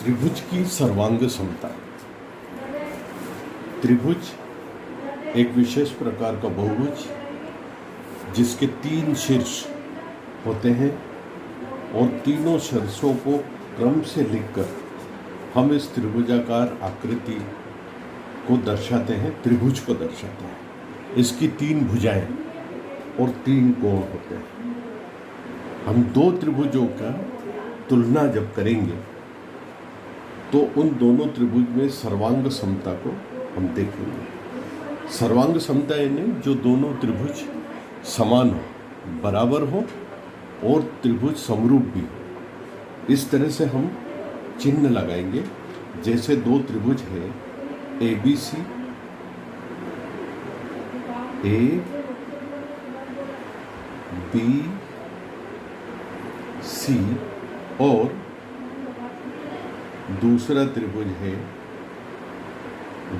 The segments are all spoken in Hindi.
त्रिभुज की सर्वांग समता। त्रिभुज एक विशेष प्रकार का बहुभुज जिसके 3 शीर्ष होते हैं और तीनों शीर्षों को क्रम से लिखकर हम इस त्रिभुजाकार आकृति को दर्शाते हैं, त्रिभुज को दर्शाते हैं। इसकी 3 भुजाएं और 3 कोण होते हैं। हम 2 त्रिभुजों का तुलना जब करेंगे तो उन दोनों त्रिभुज में सर्वांग समता को हम देखेंगे। सर्वांग समता यानी जो दोनों त्रिभुज समान हो, बराबर हो और त्रिभुज समरूप भी हो। इस तरह से हम चिन्ह लगाएंगे। जैसे 2 त्रिभुज है ABC, A B C और दूसरा त्रिभुज है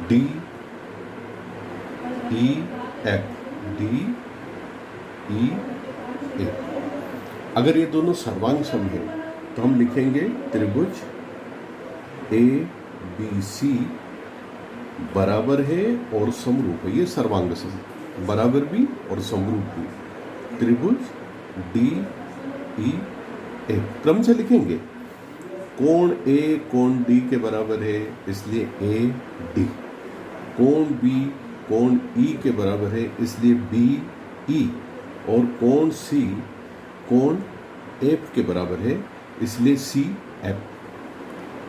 D E F, D E F। अगर ये दोनों सर्वांग सम है तो हम लिखेंगे त्रिभुज ABC बराबर है और समरूप है। ये सर्वांग सम, बराबर भी और समरूप भी। त्रिभुज DEF क्रम से लिखेंगे। कोण A कोण D के बराबर है इसलिए AD, कोण B कोण E के बराबर है इसलिए BE और कोण C कोण F के बराबर है इसलिए CF।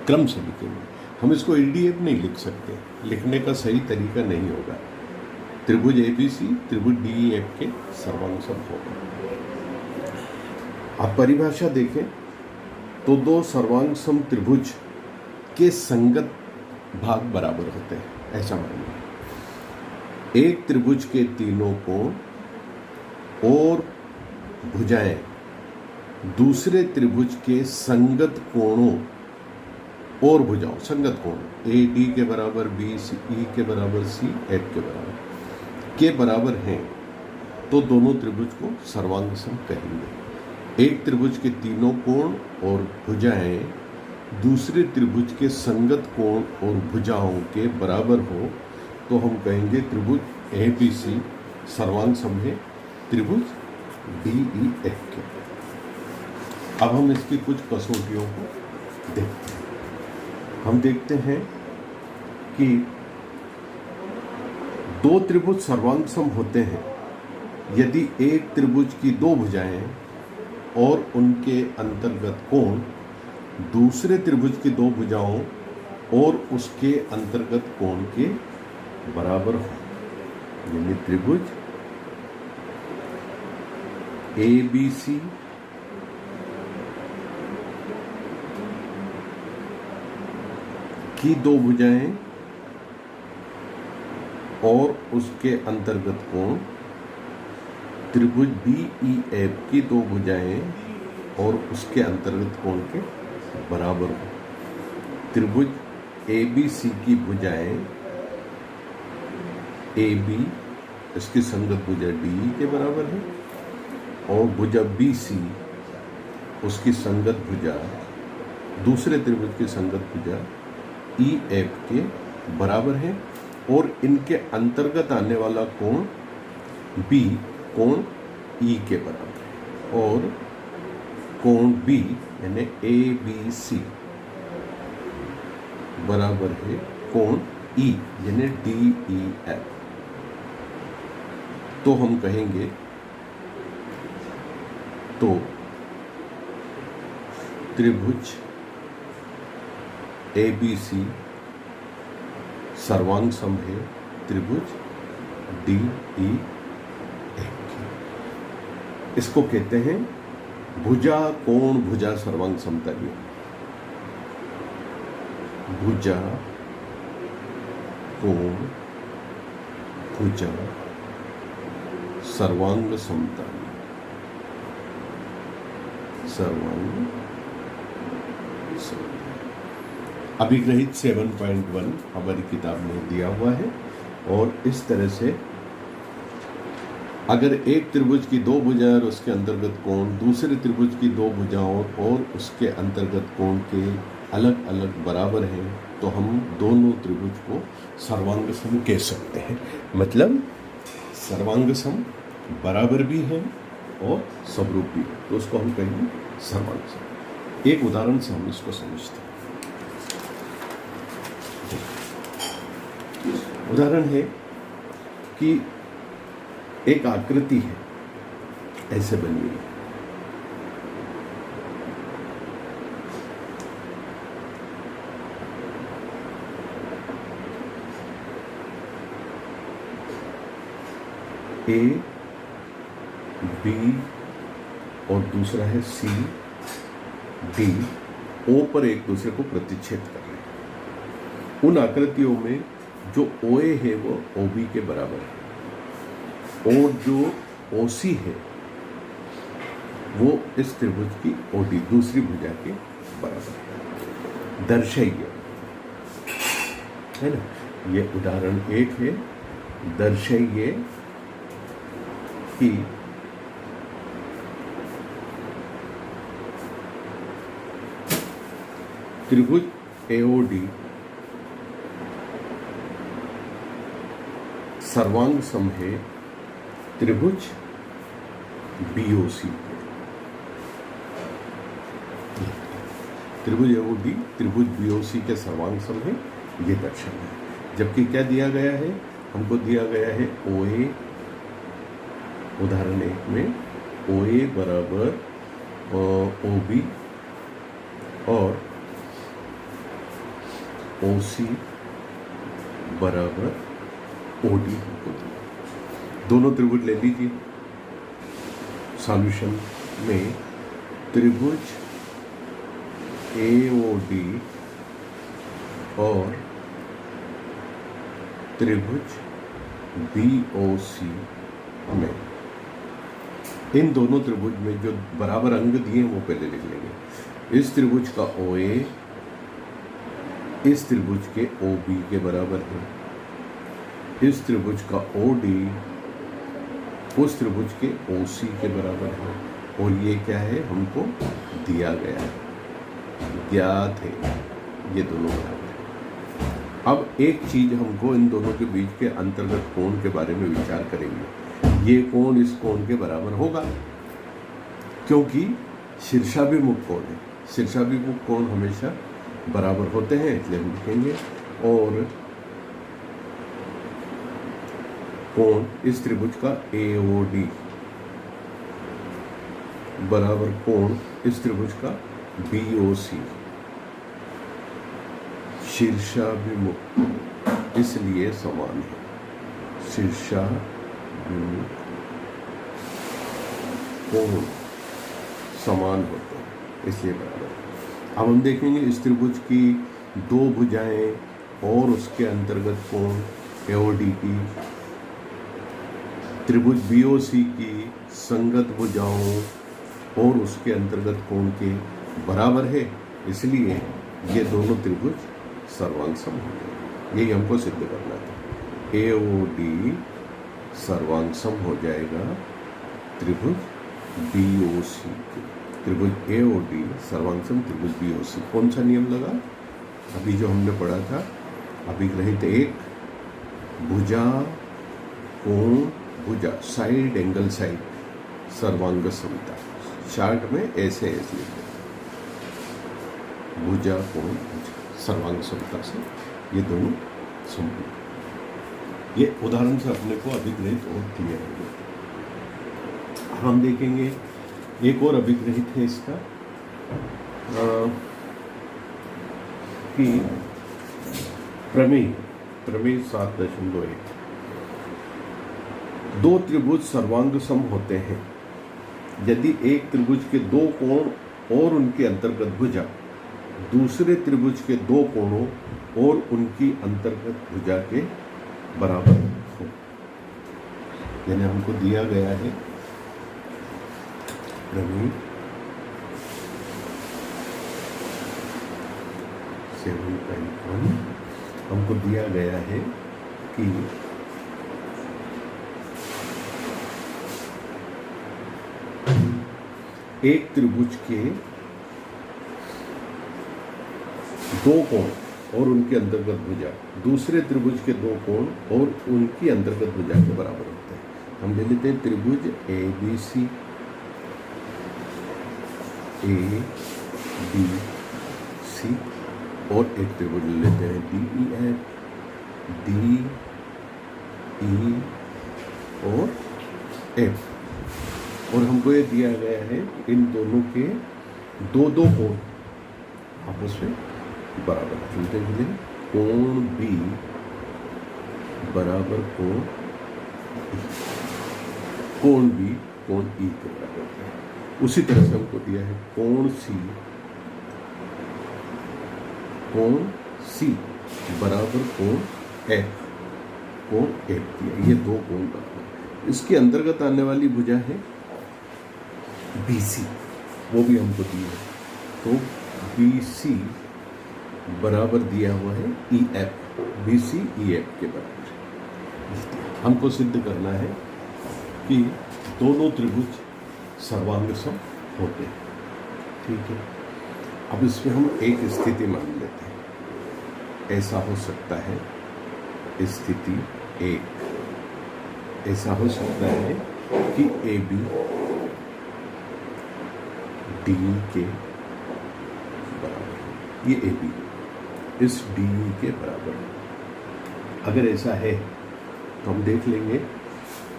क्रम से लिखेंगे। हम इसको EDF नहीं लिख सकते, लिखने का सही तरीका नहीं होगा। त्रिभुज ABC त्रिभुज DEF के सर्वांग सम होगा। आप परिभाषा देखें तो 2 सर्वांग सम त्रिभुज के संगत भाग बराबर होते हैं, ऐसा मानिए। एक त्रिभुज के तीनों कोण और भुजाएं दूसरे त्रिभुज के संगत कोणों और भुजाओं, संगत कोण AD के बराबर, BE के बराबर, CF के बराबर हैं तो दोनों त्रिभुज को सर्वांग सम कहेंगे। एक त्रिभुज के तीनों कोण और भुजाएं दूसरे त्रिभुज के संगत कोण और भुजाओं के बराबर हो तो हम कहेंगे त्रिभुज ABC सर्वांग सम है त्रिभुज DEF के। अब हम इसकी कुछ कसौटियों को देखते हैं। हम देखते हैं कि 2 त्रिभुज सर्वांग सम होते हैं यदि एक त्रिभुज की 2 भुजाएं और उनके अंतर्गत कोण दूसरे त्रिभुज की 2 भुजाओं और उसके अंतर्गत कोण के बराबर हो। यानी त्रिभुज ABC की 2 भुजाएं और उसके अंतर्गत कोण त्रिभुज BEF की 2 भुजाएं और उसके अंतर्गत कोण के बराबर हो। त्रिभुज ABC की भुजाएं AB इसकी संगत भुजा DE के बराबर है और भुजा BC उसकी संगत भुजा दूसरे त्रिभुज की संगत भुजा EF के बराबर है और इनके अंतर्गत आने वाला कोण B कोण E के बराबर है और कोण B यानी ABC बराबर है कोण E यानी DEF। तो हम कहेंगे तो त्रिभुज ABC सर्वांग सम है त्रिभुज DEF। इसको कहते हैं भुजा कोण भुजा सर्वांग समता भी। भुजा कोण भुजा सर्वांग समता, सर्वांग समता। अभिग्रहित 7.1 हमारी किताब में दिया हुआ है और इस तरह से अगर एक त्रिभुज की दो भुजाएं और उसके अंतर्गत कोण दूसरे त्रिभुज की दो भुजाओं और उसके अंतर्गत कोण के अलग अलग बराबर हैं तो हम दोनों त्रिभुज को सर्वांग सम कह सकते हैं। मतलब सर्वांग सम बराबर भी है और समरूप भी है, तो उसको हम कहेंगे सर्वांग सम। एक उदाहरण से हम इसको समझते हैं। उदाहरण है कि एक आकृति है, ऐसे बनी हुई है। ए बी और दूसरा है सी डी ओ पर एक दूसरे को प्रतिच्छेद कर रहे हैं। उन आकृतियों में जो OA है वो OB के बराबर है और जो OC है वो इस त्रिभुज की OD दूसरी भुजा के बराबर है। दर्शाइए, है ना, ये उदाहरण एक है। दर्शाइए कि त्रिभुज AOD सर्वांग सम है त्रिभुज BOC। त्रिभुज AOD त्रिभुज BOC के सर्वांग सम है, ये दर्शाना है। जबकि क्या दिया गया है, हमको दिया गया है OA, उदाहरण एक में OA बराबर OB और OC बराबर OD हमको दिया। दोनों त्रिभुज ले लीजिए। सॉल्यूशन में त्रिभुज AOD और त्रिभुज BOC में इन दोनों त्रिभुज में जो बराबर अंग दिए वो पहले लिख लेंगे। इस त्रिभुज का OA इस त्रिभुज के OB के बराबर है। इस त्रिभुज का OD उस त्रिभुज के OC के बराबर है। और ये क्या है, हमको दिया गया है, ज्ञात है, ये दोनों बराबर है। अब एक चीज हमको इन दोनों के बीच के अंतर्गत कोण के बारे में विचार करेंगे। ये कोण इस कोण के बराबर होगा क्योंकि शीर्षाभिमुख कोण है। शीर्षाभिमुख कोण हमेशा बराबर होते हैं, इसलिए हम लिखेंगे। और कोण इस त्रिभुज का AOD बराबर कोण इस त्रिभुज का BOC, शीर्षाभिमुख इसलिए समान है। शीर्षाभिमुख कोण समान होते हैं इसलिए बराबर। अब हम देखेंगे इस त्रिभुज की दो भुजाएं और उसके अंतर्गत कोण AOD की त्रिभुज BOC की संगत भुजाओं और उसके अंतर्गत कोण के बराबर है, इसलिए ये दोनों त्रिभुज सर्वांग सम होंगे। यही हमको सिद्ध करना था। AOD सर्वांग सम हो जाएगा त्रिभुज BOC के। त्रिभुज AOD सर्वांग सम त्रिभुज BOC। कौन सा नियम लगा? अभी जो हमने पढ़ा था, अभिग्रहित एक भुजा कोण भुजा साइड एंगल साइड सर्वांग समता। चार्ट में ऐसे ऐसे भुजा कोण भुजा सर्वांग समता से ये दोनों समूह। ये उदाहरण से अपने को अभिग्रहित और क्लियर होंगे। हम देखेंगे एक और अभिग्रहित है इसका कि प्रमेय 7.1 दो त्रिभुज सर्वांग सम होते हैं यदि एक त्रिभुज के दो कोण और उनके अंतर्गत भुजा दूसरे त्रिभुज के दो कोणों और उनकी अंतर्गत भुजा के बराबर हो। यानी हमको दिया गया है प्रमेय 7.1 हमको दिया गया है कि एक त्रिभुज के दो कोण और उनके अंतर्गत भुजा दूसरे त्रिभुज के दो कोण और उनकी अंतर्गत भुजा के बराबर होते हैं। हम ले लेते हैं त्रिभुज A B C, A B C, और एक त्रिभुज ले लेते हैं D E F, D E और एफ, और हमको ये दिया गया है इन दोनों के दो दो कोण आपस में बराबर चुनते हैं। कोण बी बराबर कोण ई, कोण बी कोण ई के बराबर है। उसी तरह से हमको दिया है कोण सी बराबर कोण एफ, कोण एफ दिया। ये दो कोण बराबर, इसके अंतर्गत आने वाली भुजा है बी सी, वो भी हमको दी है। तो बी सी बराबर दिया हुआ है E F, B C E F के बराबर। हमको सिद्ध करना है कि दोनों त्रिभुज सर्वांग सम होते हैं। ठीक है, अब इसमें हम एक स्थिति मान लेते हैं। ऐसा हो सकता है स्थिति एक, ऐसा हो सकता है कि ए बी डी के बराबर, ये ए बी इस डी के बराबर है। अगर ऐसा है तो हम देख लेंगे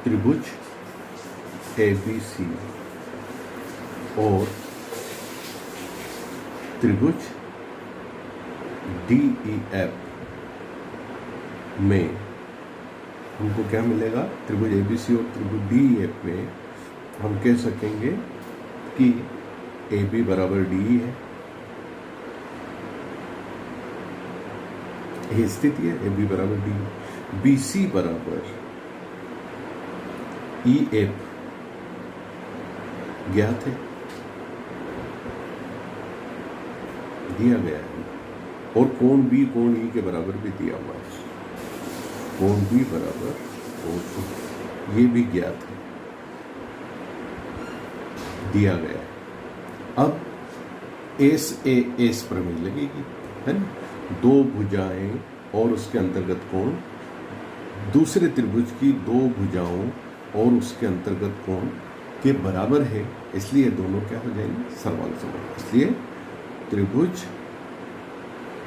त्रिभुज ए बी सी और त्रिभुज डी ई एफ में हमको क्या मिलेगा। त्रिभुज ए बी सी और त्रिभुज डी ई एफ में हम कह सकेंगे कि ए बी बराबर डी ई है, ये स्थिति है। ए बी बराबर डी, बी सी बराबर ई एफ ज्ञात है, दिया गया है, और कोण बी कोण ई के बराबर भी दिया हुआ है। कोण बी बराबर कोण, ये भी ज्ञात है, दिया गया है। अब एस ए एस प्रमेय लगेगी, है ना। दो भुजाएं और उसके अंतर्गत कोण, दूसरे त्रिभुज की दो भुजाओं और उसके अंतर्गत कोण के बराबर है, इसलिए दोनों क्या हो जाएंगे, सर्वांग सम। इसलिए त्रिभुज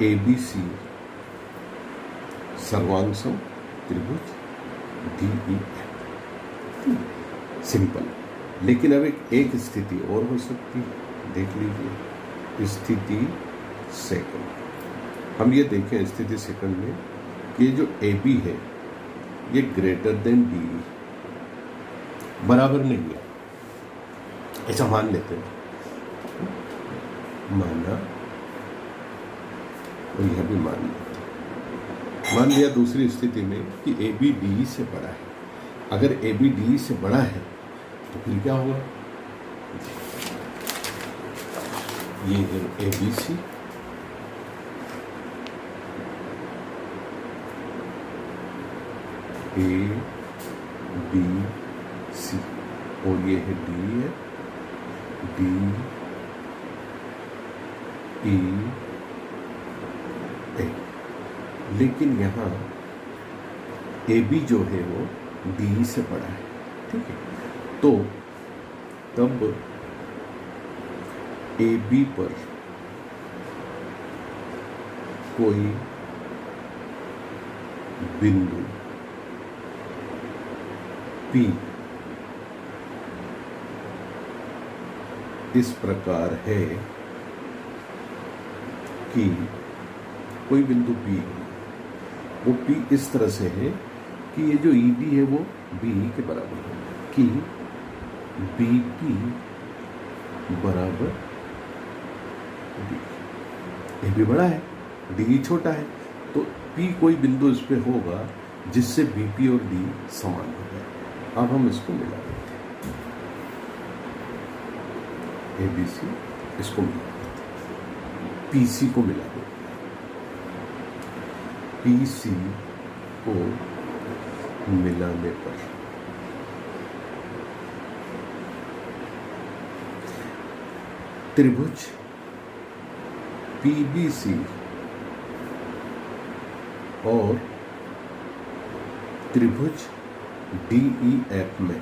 ए बी सी सर्वांग सम त्रिभुज डी ई एफ। सिंपल। लेकिन अब एक स्थिति और हो सकती है, देख लीजिए स्थिति सेकंड। हम ये देखें स्थिति सेकंड में कि जो ए बी है ये ग्रेटर देन डी बराबर नहीं है, ऐसा मान लेते हैं। माना और यह भी मान लेते हैं। मान लिया दूसरी स्थिति में कि ए बी डी से बड़ा है। अगर ए बी डी से बड़ा है तो फिर क्या होगा, ये है A B C, A B C, और ये है डी है, डी ई ए। लेकिन यहाँ ए बी जो है वो डी से बड़ा है, ठीक है। तो तब ए बी पर कोई बिंदु P इस प्रकार है कि कोई बिंदु P, वो P इस तरह से है कि ये जो EB है वो BE के बराबर है, कि BP बराबर D। AB बड़ा है, DE छोटा है, तो P कोई बिंदु इस पे होगा जिससे BP और D समान हो जाए। अब हम इसको मिला देते हैं, ABC इसको मिला देते हैं, PC को मिला देते हैं। PC को मिलाने पर त्रिभुज पीबीसी और त्रिभुज डीईएफ में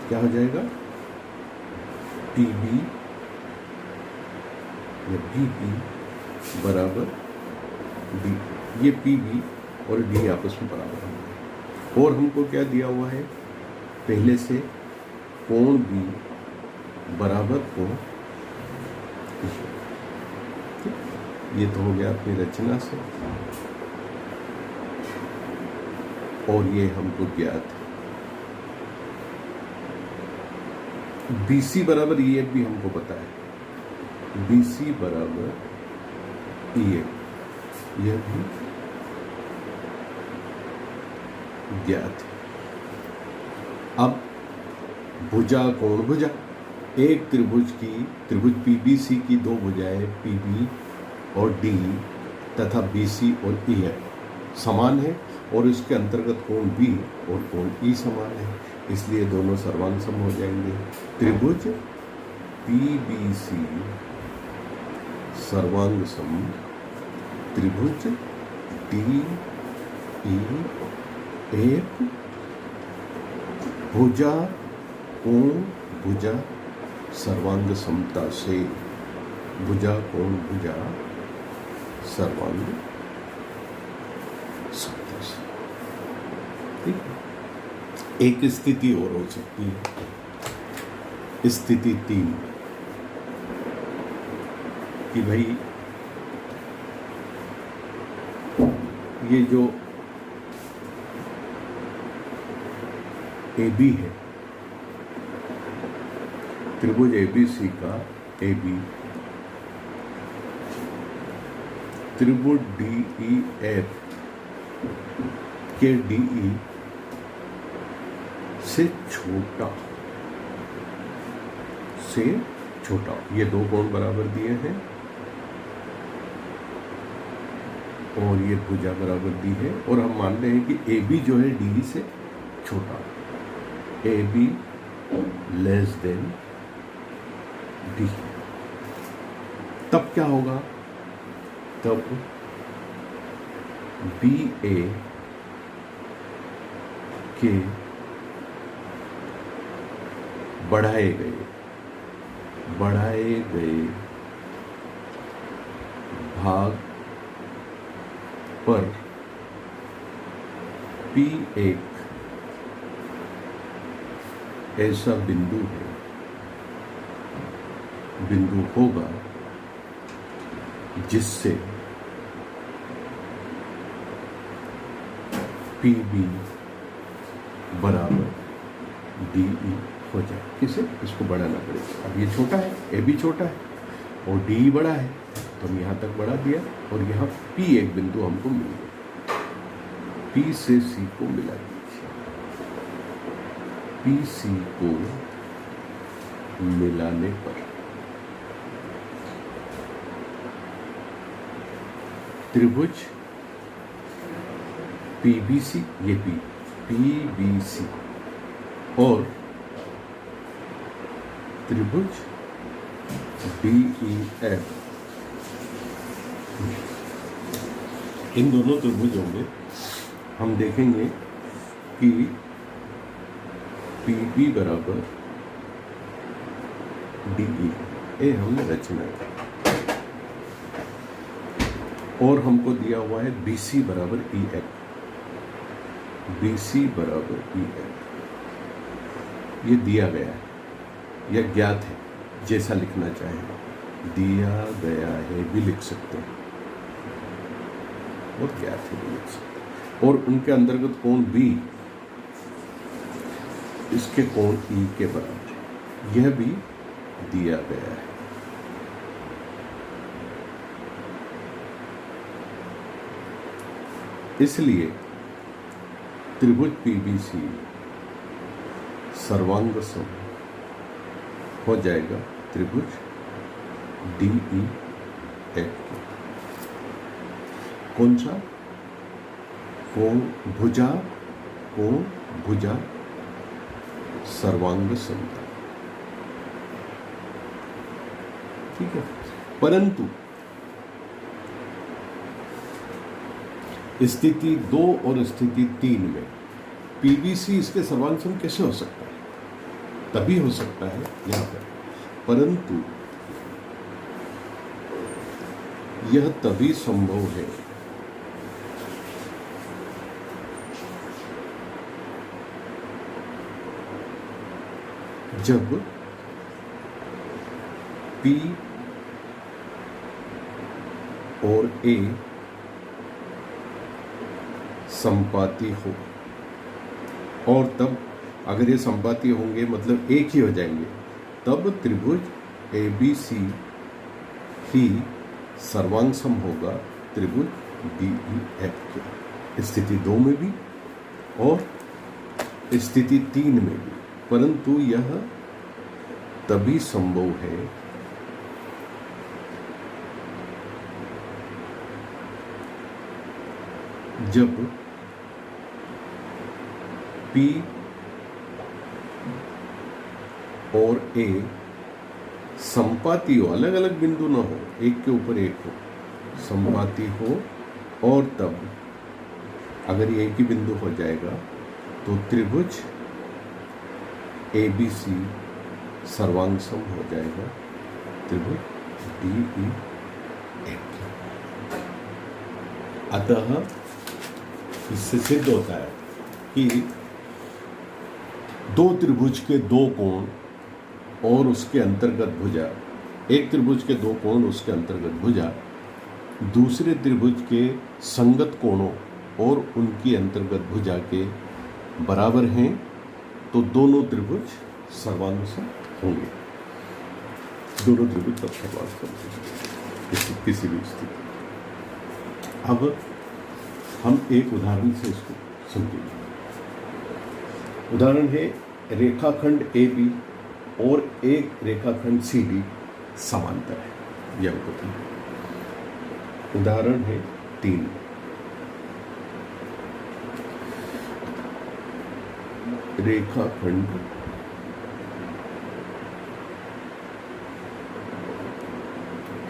क्या हो जाएगा, पीबी या बीबी बराबर डी। ये पीबी और डी आपस में बराबर होंगे। और हमको क्या दिया हुआ है, पहले से कोण बी बराबर कोण ई। ये तो हो गया अपनी रचना से, और ये हमको ज्ञात है। BC बराबर EF भी हमको पता है, BC बराबर EF यह भी ज्ञात है। अब भुजा कोण भुजा, एक त्रिभुज PBC की दो भुजाएं PB और D तथा BC और EF समान है, और इसके अंतर्गत कोण B और कोण E समान है, इसलिए दोनों सर्वांग सम हो जाएंगे। त्रिभुज PBC सर्वांग सम त्रिभुज DEF भुजा कोण भुजा सर्वांग समता से, भुजा कोण भुजा सर्वांग समता से। ठीक है, एक स्थिति और हो सकती है, स्थिति 3 कि भाई ये जो AB है, त्रिभुज ABC का AB त्रिभुज DEF के DE से छोटा, ये दो कोण बराबर दिए हैं और ये भुजा बराबर दी है, और हम मान रहे हैं कि AB जो है DE से छोटा, AB लेस देन D। तब क्या होगा, तब BA के बढ़ाए गए भाग पर P एक ऐसा बिंदु होगा जिससे PB बराबर DE हो जाए। किसे, इसको बढ़ाना पड़ेगा। अब ये छोटा है, AB छोटा है और DE बड़ा है, तो हम यहाँ तक बढ़ा दिया, और यहाँ P एक बिंदु हमको मिल गया। P से C को मिला दीजिए, PC को मिलाने पर त्रिभुज PBC, ये PBC और त्रिभुज DEF, इन दोनों त्रिभुजों में हम देखेंगे कि PB बराबर DE, ये हमने रचना की, और हमको दिया हुआ है BC बराबर EF, BC बराबर EF ये दिया गया है, यह ज्ञात है, जैसा लिखना चाहें दिया गया है भी लिख सकते हैं और ज्ञात है भी लिख सकते हैं। और उनके अंतर्गत कोण B इसके कोण E के बराबर है, यह भी दिया गया है। इसलिए त्रिभुज PBC सर्वांग सम हो जाएगा त्रिभुज DEF। कौन सा, कोण भुजा सर्वांग समता। ठीक है। परंतु स्थिति 2 और स्थिति 3 में पीबीसी इसके सर्वांग सम कैसे हो सकता है? तभी हो सकता है यहां पर, परंतु यह तभी संभव है जब P और A संपाती हो, और तब अगर ये संपाती होंगे मतलब एक ही हो जाएंगे, तब त्रिभुज ABC ही सर्वांग सम होगा त्रिभुज DEF के, स्थिति 2 में भी और स्थिति 3 में भी। परंतु यह तभी संभव है जब P और A संपाती हो, अलग अलग बिंदु ना हो, एक के ऊपर एक हो, संपाती हो, और तब अगर ये एक ही बिंदु हो जाएगा तो त्रिभुज ABC सर्वांग सम हो जाएगा त्रिभुज DEF। अतः इससे सिद्ध होता है कि दो त्रिभुज के दो कोण और उसके अंतर्गत भुजा, एक त्रिभुज के दो कोण उसके अंतर्गत भुजा दूसरे त्रिभुज के संगत कोणों और उनकी अंतर्गत भुजा के बराबर हैं, तो दोनों त्रिभुज सर्वांग सम होंगे। दोनों त्रिभुज तब सर्वांग सम होंगे किसी भी स्थिति। अब हम एक उदाहरण से इसको समझेंगे। उदाहरण है रेखाखंड AB और एक रेखाखंड CD समांतर है, यह होता है। उदाहरण है 3। रेखाखंड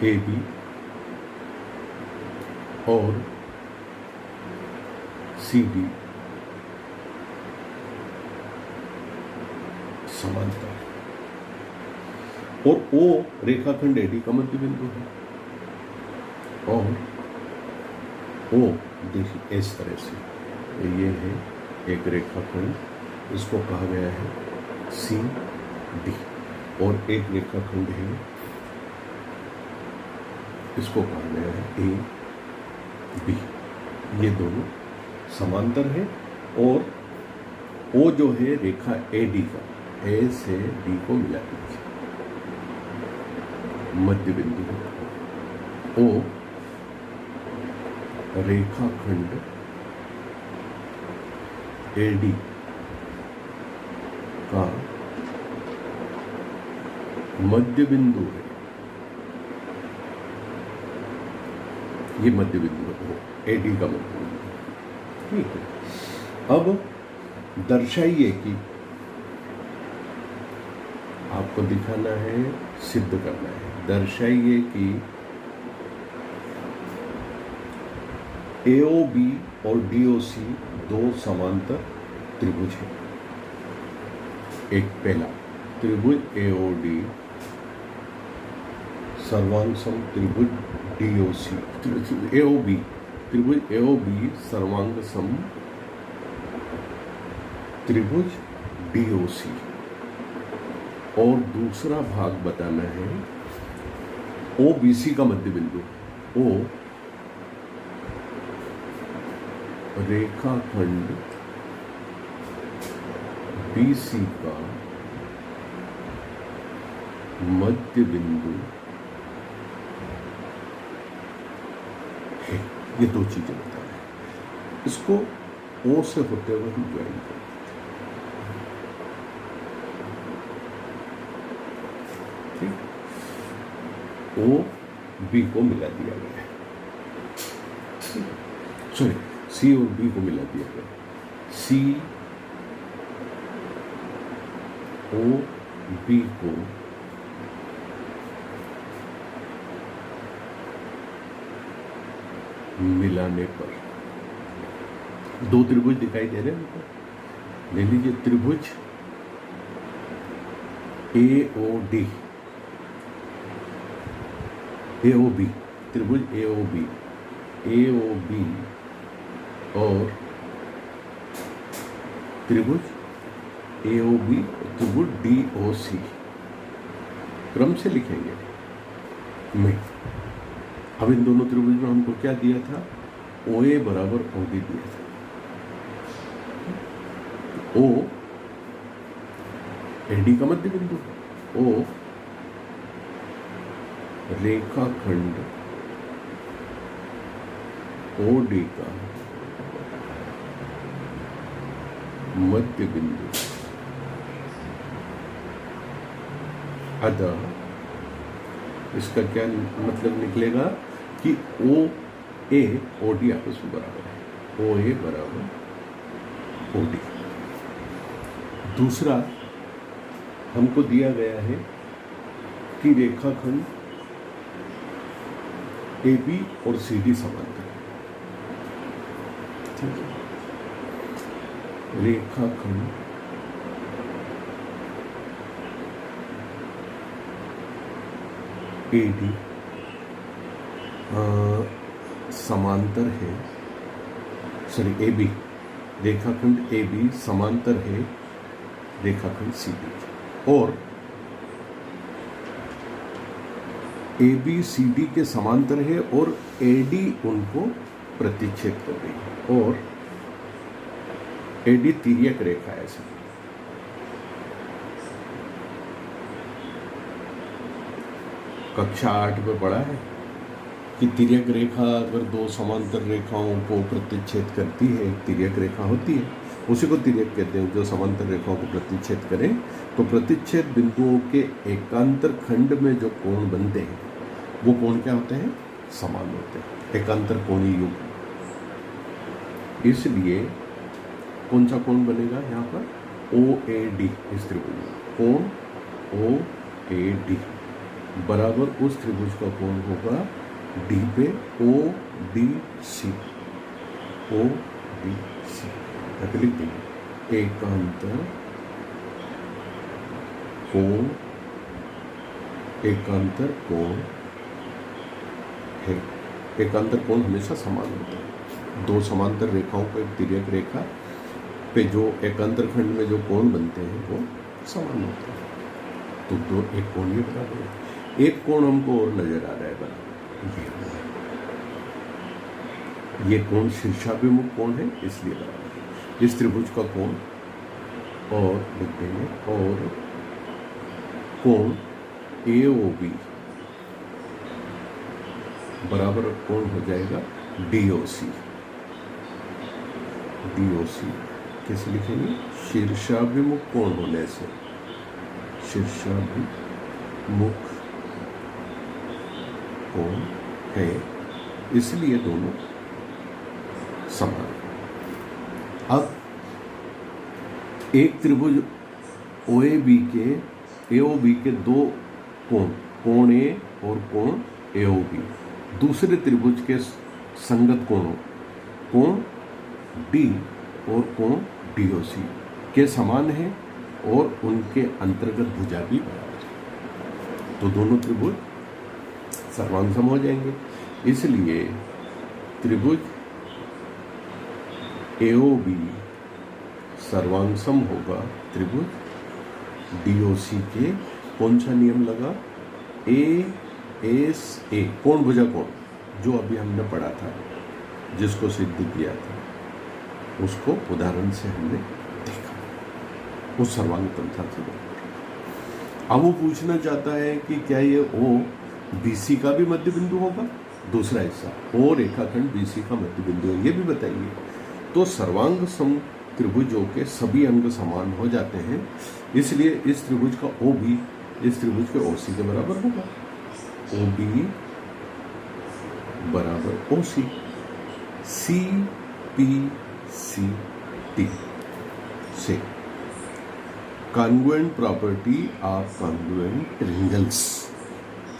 AB और CD समांतर है, और O रेखाखंड AD का मध्य बिंदु है, और O देखिए इस तरह से ये है एक रेखाखंड, इसको कहा गया है CD, और एक रेखाखंड है इसको कहा गया है AB। ये दोनों समांतर है, और O जो है रेखा AD का, A से D को मिला दीजिए, मध्य बिंदु है। O रेखाखंड AD का मध्य बिंदु है, ये मध्य बिंदु है, AD का मध्य बिंदु है, ठीक है। अब दर्शाइए कि आपको दिखाना है, सिद्ध करना है, दर्शाइए कि AOB और DOC दो समांतर त्रिभुज हैं। एक पहला त्रिभुज AOD सर्वांग सम त्रिभुज DOC, AOB त्रिभुज AOB सर्वांग सम त्रिभुज DOC, और दूसरा भाग बताना है OBC का मध्य बिंदु, O रेखाखंड BC का मध्य बिंदु है। ये दो चीजें बताना है, इसको O से होते हुए हम ज्वाइन करें। O B को मिला दिया गया है, सॉरी C और B को मिला दिया गया, C O B को मिलाने पर दो त्रिभुज दिखाई दे रहे हैं हमको। ले लीजिए त्रिभुज AOD, AOB, त्रिभुज AOB और त्रिभुज AOB, त्रिभुज DOC क्रम से लिखेंगे में। अब इन दोनों त्रिभुज में हमको क्या दिया था? OA बराबर OD दिया था। O AD का मध्य बिंदु, O रेखाखंड OD का मध्य बिंदु। अतः इसका क्या मतलब निकलेगा कि OA OD आपस में बराबर है, OA बराबर OD। दूसरा हमको दिया गया है कि रेखाखंड AB और CD समांतर है। ठीक है, रेखाखंड AD समांतर है, सॉरी AB, रेखाखंड AB समांतर है रेखाखंड CD और AB CD के समांतर है और AD उनको प्रतिच्छेद कर रही है और AD तिर्यक रेखा है। ऐसे कक्षा 8 में पढ़ा है कि तिर्यक रेखा अगर दो समांतर रेखाओं को प्रतिच्छेद करती है, एक तिर्यक रेखा होती है, उसी को तिर्यक कहते हैं। जो समांतर रेखाओं को प्रतिच्छेद करें तो प्रतिच्छेद बिंदुओं के एकांतर खंड में जो कोण बनते हैं वो कोण क्या होते हैं? समान होते हैं, एकांतर कोणीय युग्म। इसलिए कौन सा कोण बनेगा यहाँ पर? OAD। इस त्रिभुज में कोण OAD बराबर उस त्रिभुज का कोण होगा D पे ODC। लिख देंगे एकांतर कोण है। एकांतर कोण हमेशा समान होता है। दो समांतर रेखाओं को एक तिर्यक रेखा पे जो एकांतर खंड में जो कोण बनते हैं वो समान होते हैं। तो दो एक कोण ये बराबर है। एक कोण हमको और नजर आ रहा है बराबर, ये कोण शीर्षाभिमुख कोण है इसलिए बराबर है। इस त्रिभुज का कोण और लिख देंगे और कोण AOB बराबर कोण हो जाएगा DOC। कैसे लिखेंगे? शीर्षाभिमुख कोण होने से, शीर्षाभिमुख कोण है इसलिए दोनों समान। अब एक त्रिभुज AOB के दो कोण A और कोण AOB दूसरे त्रिभुज के संगत कोणों कोण D और कोण DOC के समान है और उनके अंतर्गत भुजा भी बराबर है। तो दोनों त्रिभुज सर्वांगसम हो जाएंगे। इसलिए त्रिभुज AOB सर्वांगसम होगा त्रिभुज DOC के। कौन सा नियम लगा? ASA कोण भुजा कोण, जो अभी हमने पढ़ा था, जिसको सिद्ध किया था, उसको उदाहरण से हमने देखा, वो सर्वांगतम था। अब वो पूछना चाहता है कि क्या ये OBC का भी मध्य बिंदु होगा? दूसरा हिस्सा O रेखाखंड BC का मध्य बिंदु है, ये भी बताइए। तो सर्वांग सम त्रिभुजों के सभी अंग समान हो जाते हैं, इसलिए इस त्रिभुज का OB इस त्रिभुज के OC के बराबर होगा। OB बराबर OC। CPCT से congruent property of congruent triangles,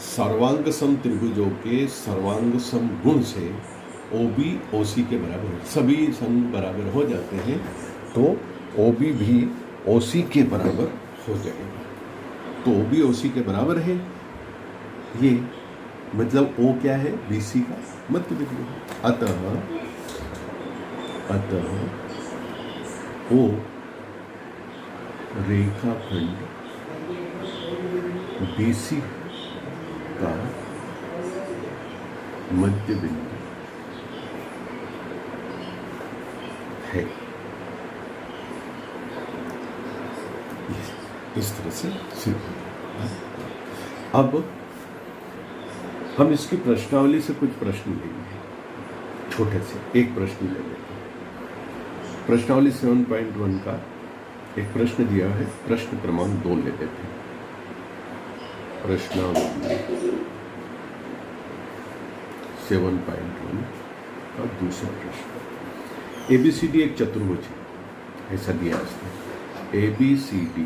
सर्वांग सम त्रिभुजों के सर्वांग सम गुण से OB OC के बराबर हो, सभी संग बराबर हो जाते हैं तो OB भी OC के बराबर हो जाएगा। तो OB OC के बराबर है, ये मतलब O क्या है, BC का मध्य बिंदु है। अतः O रेखाखंड BC का मध्य बिंदु है। इस तरह से सिद्ध होगा। अब हम इसकी प्रश्नावली से कुछ प्रश्न लेंगे, छोटे से एक प्रश्न ले लेंगे। प्रश्नावली 7.1 का एक प्रश्न दिया है, प्रश्न क्रमांक 2 ले लेते हैं। प्रश्नावली 7.1 का दूसरा प्रश्न, ABCD एक चतुर्भुज है, ऐसा दिया इसने। ABCD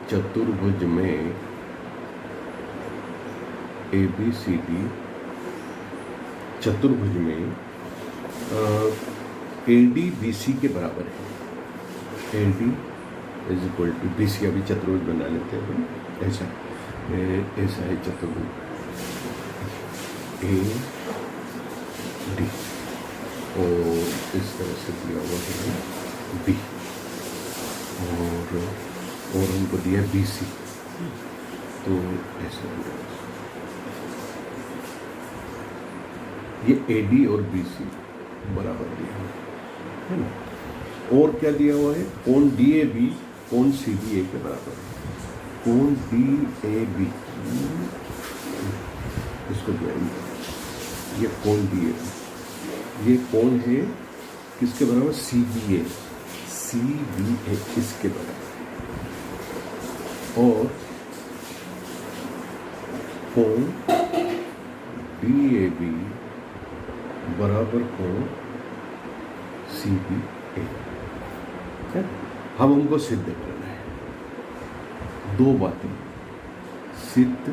चतुर्भुज में ABCD चतुर्भुज में AD BC के बराबर है। AD is equal to BC, अभी चतुर्भुज बना लेते हैं, ऐसा ऐसा है चतुर्भुज AD और इस तरह से दिया हुआ है B और उनको दिया BC, तो ऐसा ये AD और BC बराबर दिया है ना। और क्या दिया हुआ है, कोण DAB कोण CBA के बराबर है। कोण DAB इसको जोड़ेंगे, ये कोण DAB, ये कोण है किसके बराबर, CBA इसके बराबर, और कोण DAB बराबर कोण CBA है। हम उनको सिद्ध करना है। दो बातें सिद्ध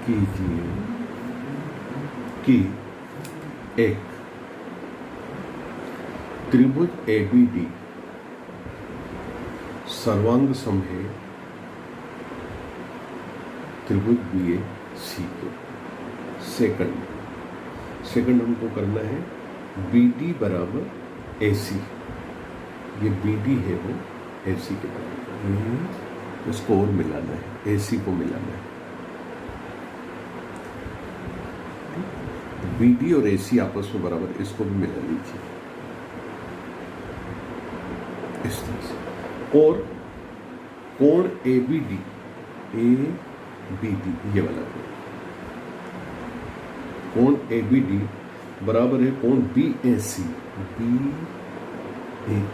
कीजिए कि एक, त्रिभुज ABD सर्वांग सम है त्रिभुज BAC के। सेकंड हमको करना है BD बराबर AC, ये BD है वो AC के बराबर, इसको और मिलाना है, AC को मिलाना है। BD और AC आपस में बराबर, इसको भी मिला लीजिए इस तरह से। और कोण ABD ये वाला कोण ABD बराबर है कोण BAC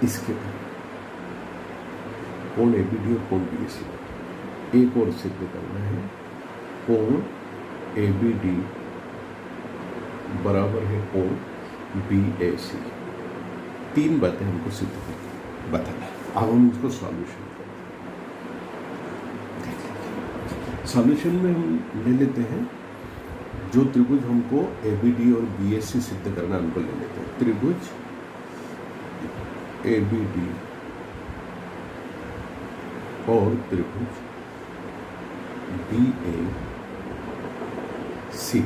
इसके कोण ABD और कोण BAC। एक और सिद्ध करना है, कोण ABD बराबर है कोण BAC। तीन बातें हमको सिद्ध करके बताना है। अब हम इसको सॉल्यूशन सॉल्यूशन में हम ले लेते हैं जो त्रिभुज हमको ABD और BAC सिद्ध करना, हमको ले लेते हैं। त्रिभुज ABD और त्रिभुज BAC,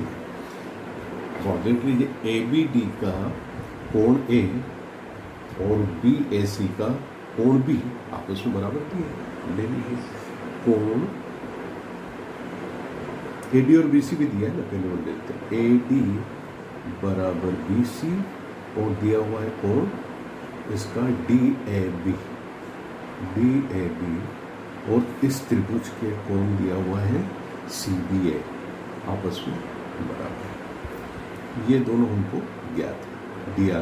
देख लीजिए ABD का कोण A और BAC का कोण B आपस में बराबर दिए, ले लीजिए। कोण AD और BC भी दिया है ना, पहले वो देखते हैं। AD बराबर BC और दिया हुआ है कोण इसका DAB और इस त्रिभुज के कोण दिया हुआ है CBA, आपस में बराबर। ये दोनों हमको ज्ञात है, दिया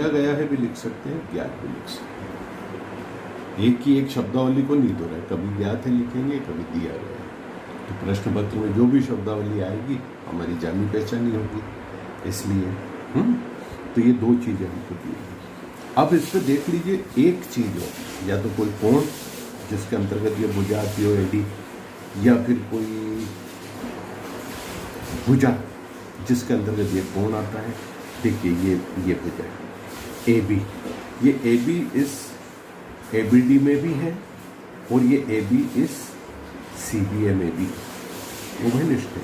गया है भी लिख सकते हैं, ज्ञात भी लिख सकते हैं। एक ही एक शब्दावली को नहीं दो रहा है, कभी ज्ञात है लिखेंगे, कभी दिया गया है। तो प्रश्न पत्र में जो भी शब्दावली आएगी हमारी जानी पहचानी होगी, इसलिए तो ये दो चीज़ें हमको दी हैं। अब इस पर देख लीजिए, एक चीज़ हो, या तो कोई कोण जिसके अंतर्गत ये भुजा आती हो AD, या फिर कोई भुजा जिसके अंतर्गत ये कोण आता है। देखिए ये भुजा है ए बी, ये ए बी इस ए बी डी में भी है और ये ए बी इस सी बी ए में भी उभयनिष्ठ है।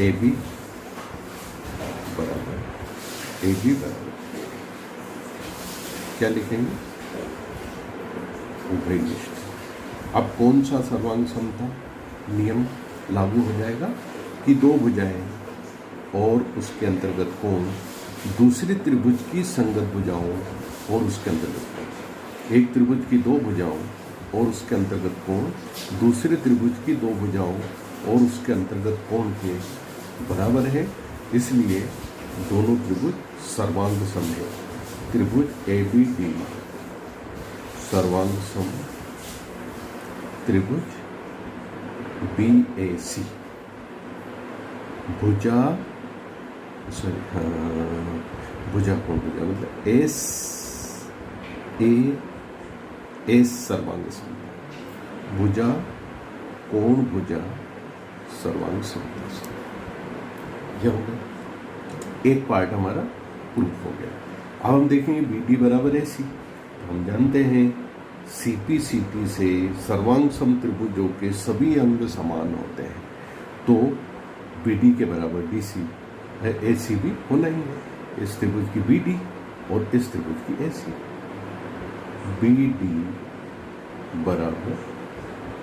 ए बी बराबर क्या लिखेंगे, उभयनिष्ठ। अब कौन सा सर्वांग समता नियम लागू हो जाएगा कि दो भुजाएं और उसके अंतर्गत कोण दूसरी त्रिभुज की संगत भुजाओं और उसके अंतर्गत एक त्रिभुज की दो भुजाओं और उसके अंतर्गत कोण दूसरे त्रिभुज की दो भुजाओं और उसके अंतर्गत कोण के बराबर है, इसलिए दोनों त्रिभुज सर्वांग सम है। त्रिभुज ए बी डी सर्वांग सम, त्रिभुज बी ए सी भुजा भुजा कौन भुजा मतलब एस सर्वांग समता, भुजा कोण भुजा सर्वांग समता। यह हो गया एक पार्ट हमारा प्रूफ हो गया। अब हम देखेंगे बी डी बराबर है सी। तो हम जानते हैं सीपी सीटी से सर्वांग सम त्रिभुजों के सभी अंग समान होते हैं, तो बी डी के बराबर डी सी है, ए सी भी होना ही है। इस त्रिभुज की बी डी और इस त्रिभुज की ए सी, बी डी बराबर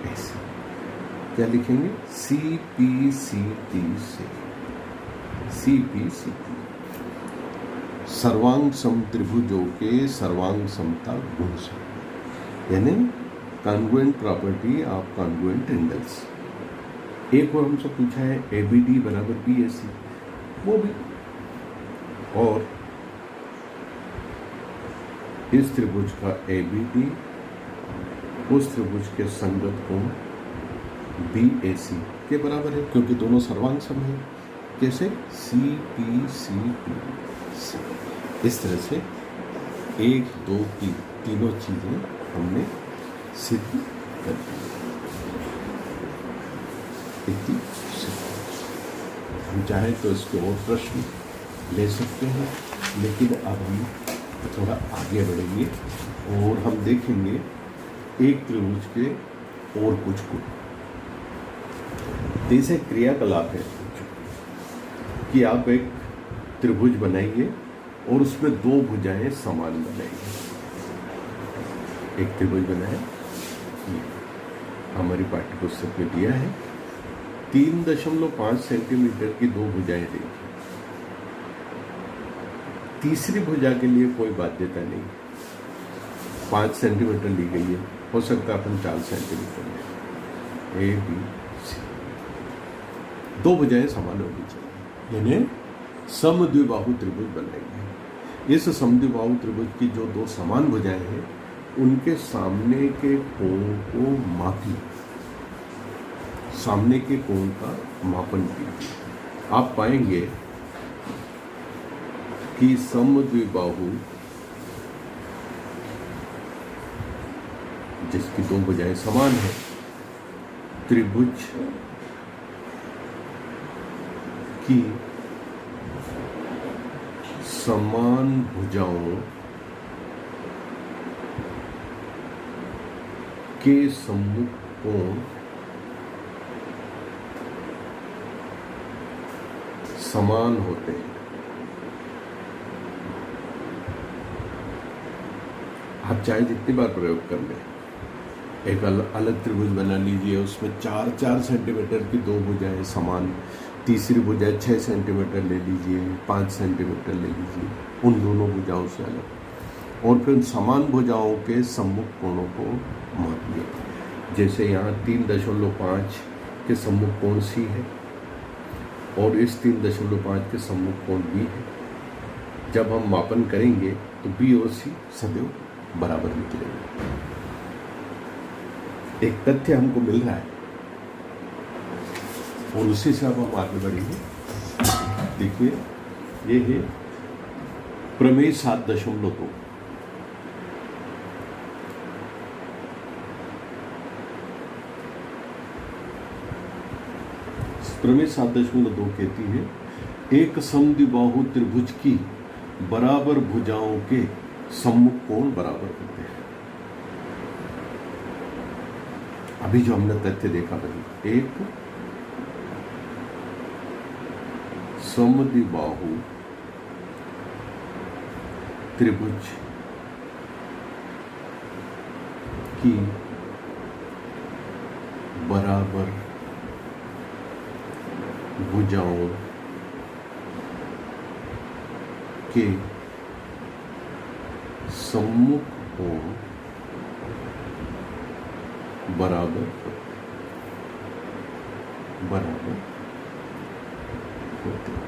ए सी। क्या लिखेंगे, सी पी सी टी से सी पी सी टी सर्वांग सम त्रिभुजों के सर्वांग समता गुण से, यानी congruent property of congruent angles. एक और हमसे पूछा है ए बी डी बराबर बी ए सी, वो भी। और इस त्रिभुज का ए बी डी उस त्रिभुज के संगत कोण बी ए सी के बराबर है, क्योंकि दोनों सर्वांग सम है। कैसे, C P C P C. इस तरह से एक दो तीन तीनों चीजें हमने सिद्ध कर दी। इतनी हम चाहें तो इसके और प्रश्न ले सकते हैं, लेकिन अब हम थोड़ा आगे बढ़ेंगे और हम देखेंगे एक त्रिभुज के और कुछ गुण। जैसे क्रियाकलाप है कि आप एक त्रिभुज बनाइए और उसमें दो भुजाएं समान बनाइए। एक त्रिभुज बनाए, हमारी पाठ्यपुस्तक में दिया है 3.5 सेंटीमीटर की दो भुजाएं देखिए। तीसरी भुजा के लिए कोई बाध्यता नहीं, 5 सेंटीमीटर ली गई है, हो सकता है अपन 4 सेंटीमीटर लें। ए बी सी, दो भुजाएं समान होनी चाहिए, यानी समद्विबाहु त्रिभुज बनाएंगे। इस समद्विबाहु त्रिभुज की जो दो समान भुजाएं हैं उनके सामने के कोण को मापिए, सामने के कोण का मापन कीजिए। आप पाएंगे कि समद्विबाहु जिसकी दो भुजाएं समान है, त्रिभुज की समान भुजाओं के सम्मुख कोण समान होते हैं। आप चाहे जितनी बार प्रयोग कर लें, एक अलग त्रिभुज बना लीजिए, उसमें 4 सेंटीमीटर की दो भुजाएं समान, तीसरी भुजा 6 सेंटीमीटर ले लीजिए, 5 सेंटीमीटर ले लीजिए, उन दोनों भुजाओं से अलग, और फिर समान भुजाओं के सम्मुख कोणों को मापिए। जैसे यहाँ 3.5 के सम्मुख कोण सी है और इस 3.5 के सम्मुख कोण बी है। जब हम मापन करेंगे तो बी और सी सदैव बराबर निकलेंगे। एक तथ्य हमको मिल रहा है और उसी से अब हम आगे बढ़ेंगे। देखिए, ये है प्रमेय 7.2। प्रमेय 7.2 कहती है एक समद्विबाहु त्रिभुज की बराबर भुजाओं के सम्मुख कोण बराबर होते हैं। अभी जो हमने तथ्य देखा भाई, एक समद्विबाहु त्रिभुज की बराबर भुजाओं के सम्मुख कोण बराबर होते हैं।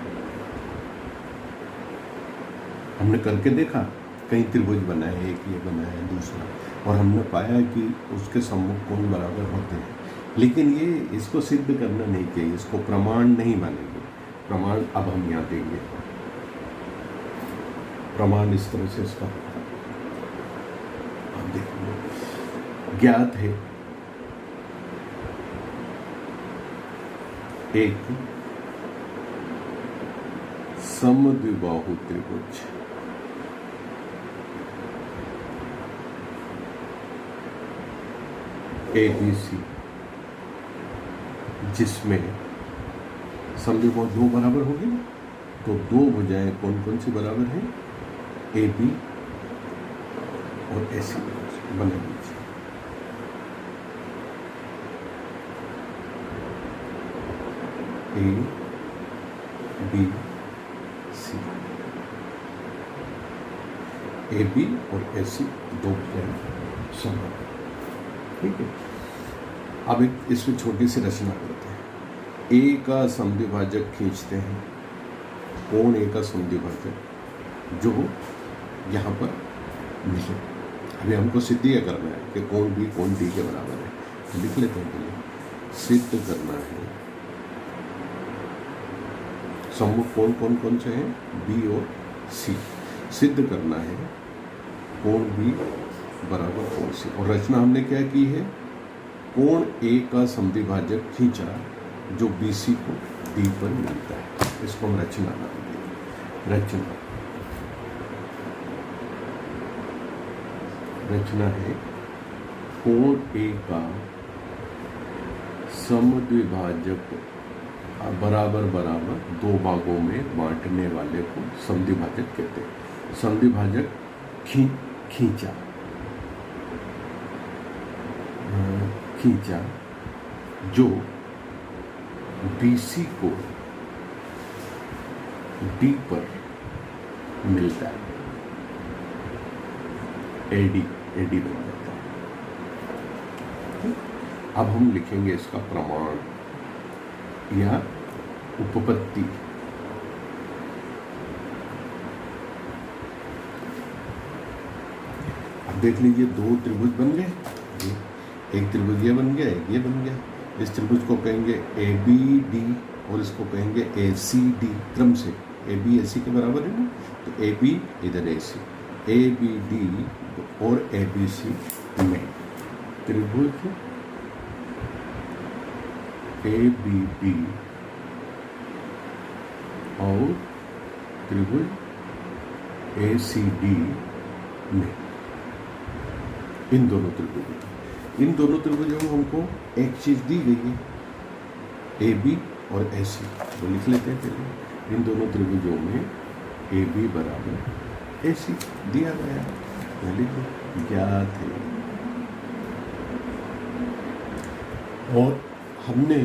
हमने करके देखा, कई त्रिभुज बनाए, एक ये बनाया दूसरा, और हमने पाया कि उसके सम्मुख कोण बराबर होते हैं। लेकिन ये इसको सिद्ध करना नहीं चाहिए, इसको प्रमाण नहीं मानेंगे। प्रमाण अब हम यहाँ देंगे। प्रमाण इस तरह से इसका आप देखेंगे। ज्ञात है एक समद्विबाहु त्रिभुज ABC जिसमें समद्विबाहु दो बराबर होगी, तो दो भुजाएं कौन कौन सी बराबर हैं? AB और AC बना लीजिए। ABC, AB और AC दो भुजाएं समान, ठीक है। अब एक इसमें छोटी सी रचना करते हैं। ए का समद्विभाजक खींचते हैं, कोण ए का समद्विभाजक जो यहाँ पर लिखे। अभी हमको सिद्ध यह करना है कि कोण बी कोण डी के बराबर है, तो लिख लेते हैं। पहले सिद्ध करना है सम्मुख कोण कौन कौन से हैं? बी और सी। सिद्ध करना है कोण बी बराबर कोण सी। और रचना हमने क्या की है? कोण ए का समद्विभाजक खींचा जो BC को D पर मिलता है। इसको हम रचना नाम देंगे। रचना है कोण ए का समद्विभाजक बराबर बराबर दो भागों में बांटने वाले को समद्विभाजक कहते हैं। समद्विभाजक खींचा जो BC को D पर मिलता है, AD बन जाता है। अब हम लिखेंगे इसका प्रमाण या उपपत्ति। अब देख लीजिए, दो त्रिभुज बन गए। एक त्रिभुज ये बन गया, एक ये बन गया। इस त्रिभुज को कहेंगे ABD और इसको कहेंगे ACD क्रम से। AB AC के बराबर है ना, तो AB इधर AC, ABD और ABC में त्रिभुज ABB और त्रिभुज ACD में, इन दोनों त्रिभुजों में हमको एक चीज दी गई है, AB और AC। तो लिख लेते हैं पहले, इन दोनों त्रिभुजों में AB बराबर AC दिया गया है, लिखो ज्ञात है। और हमने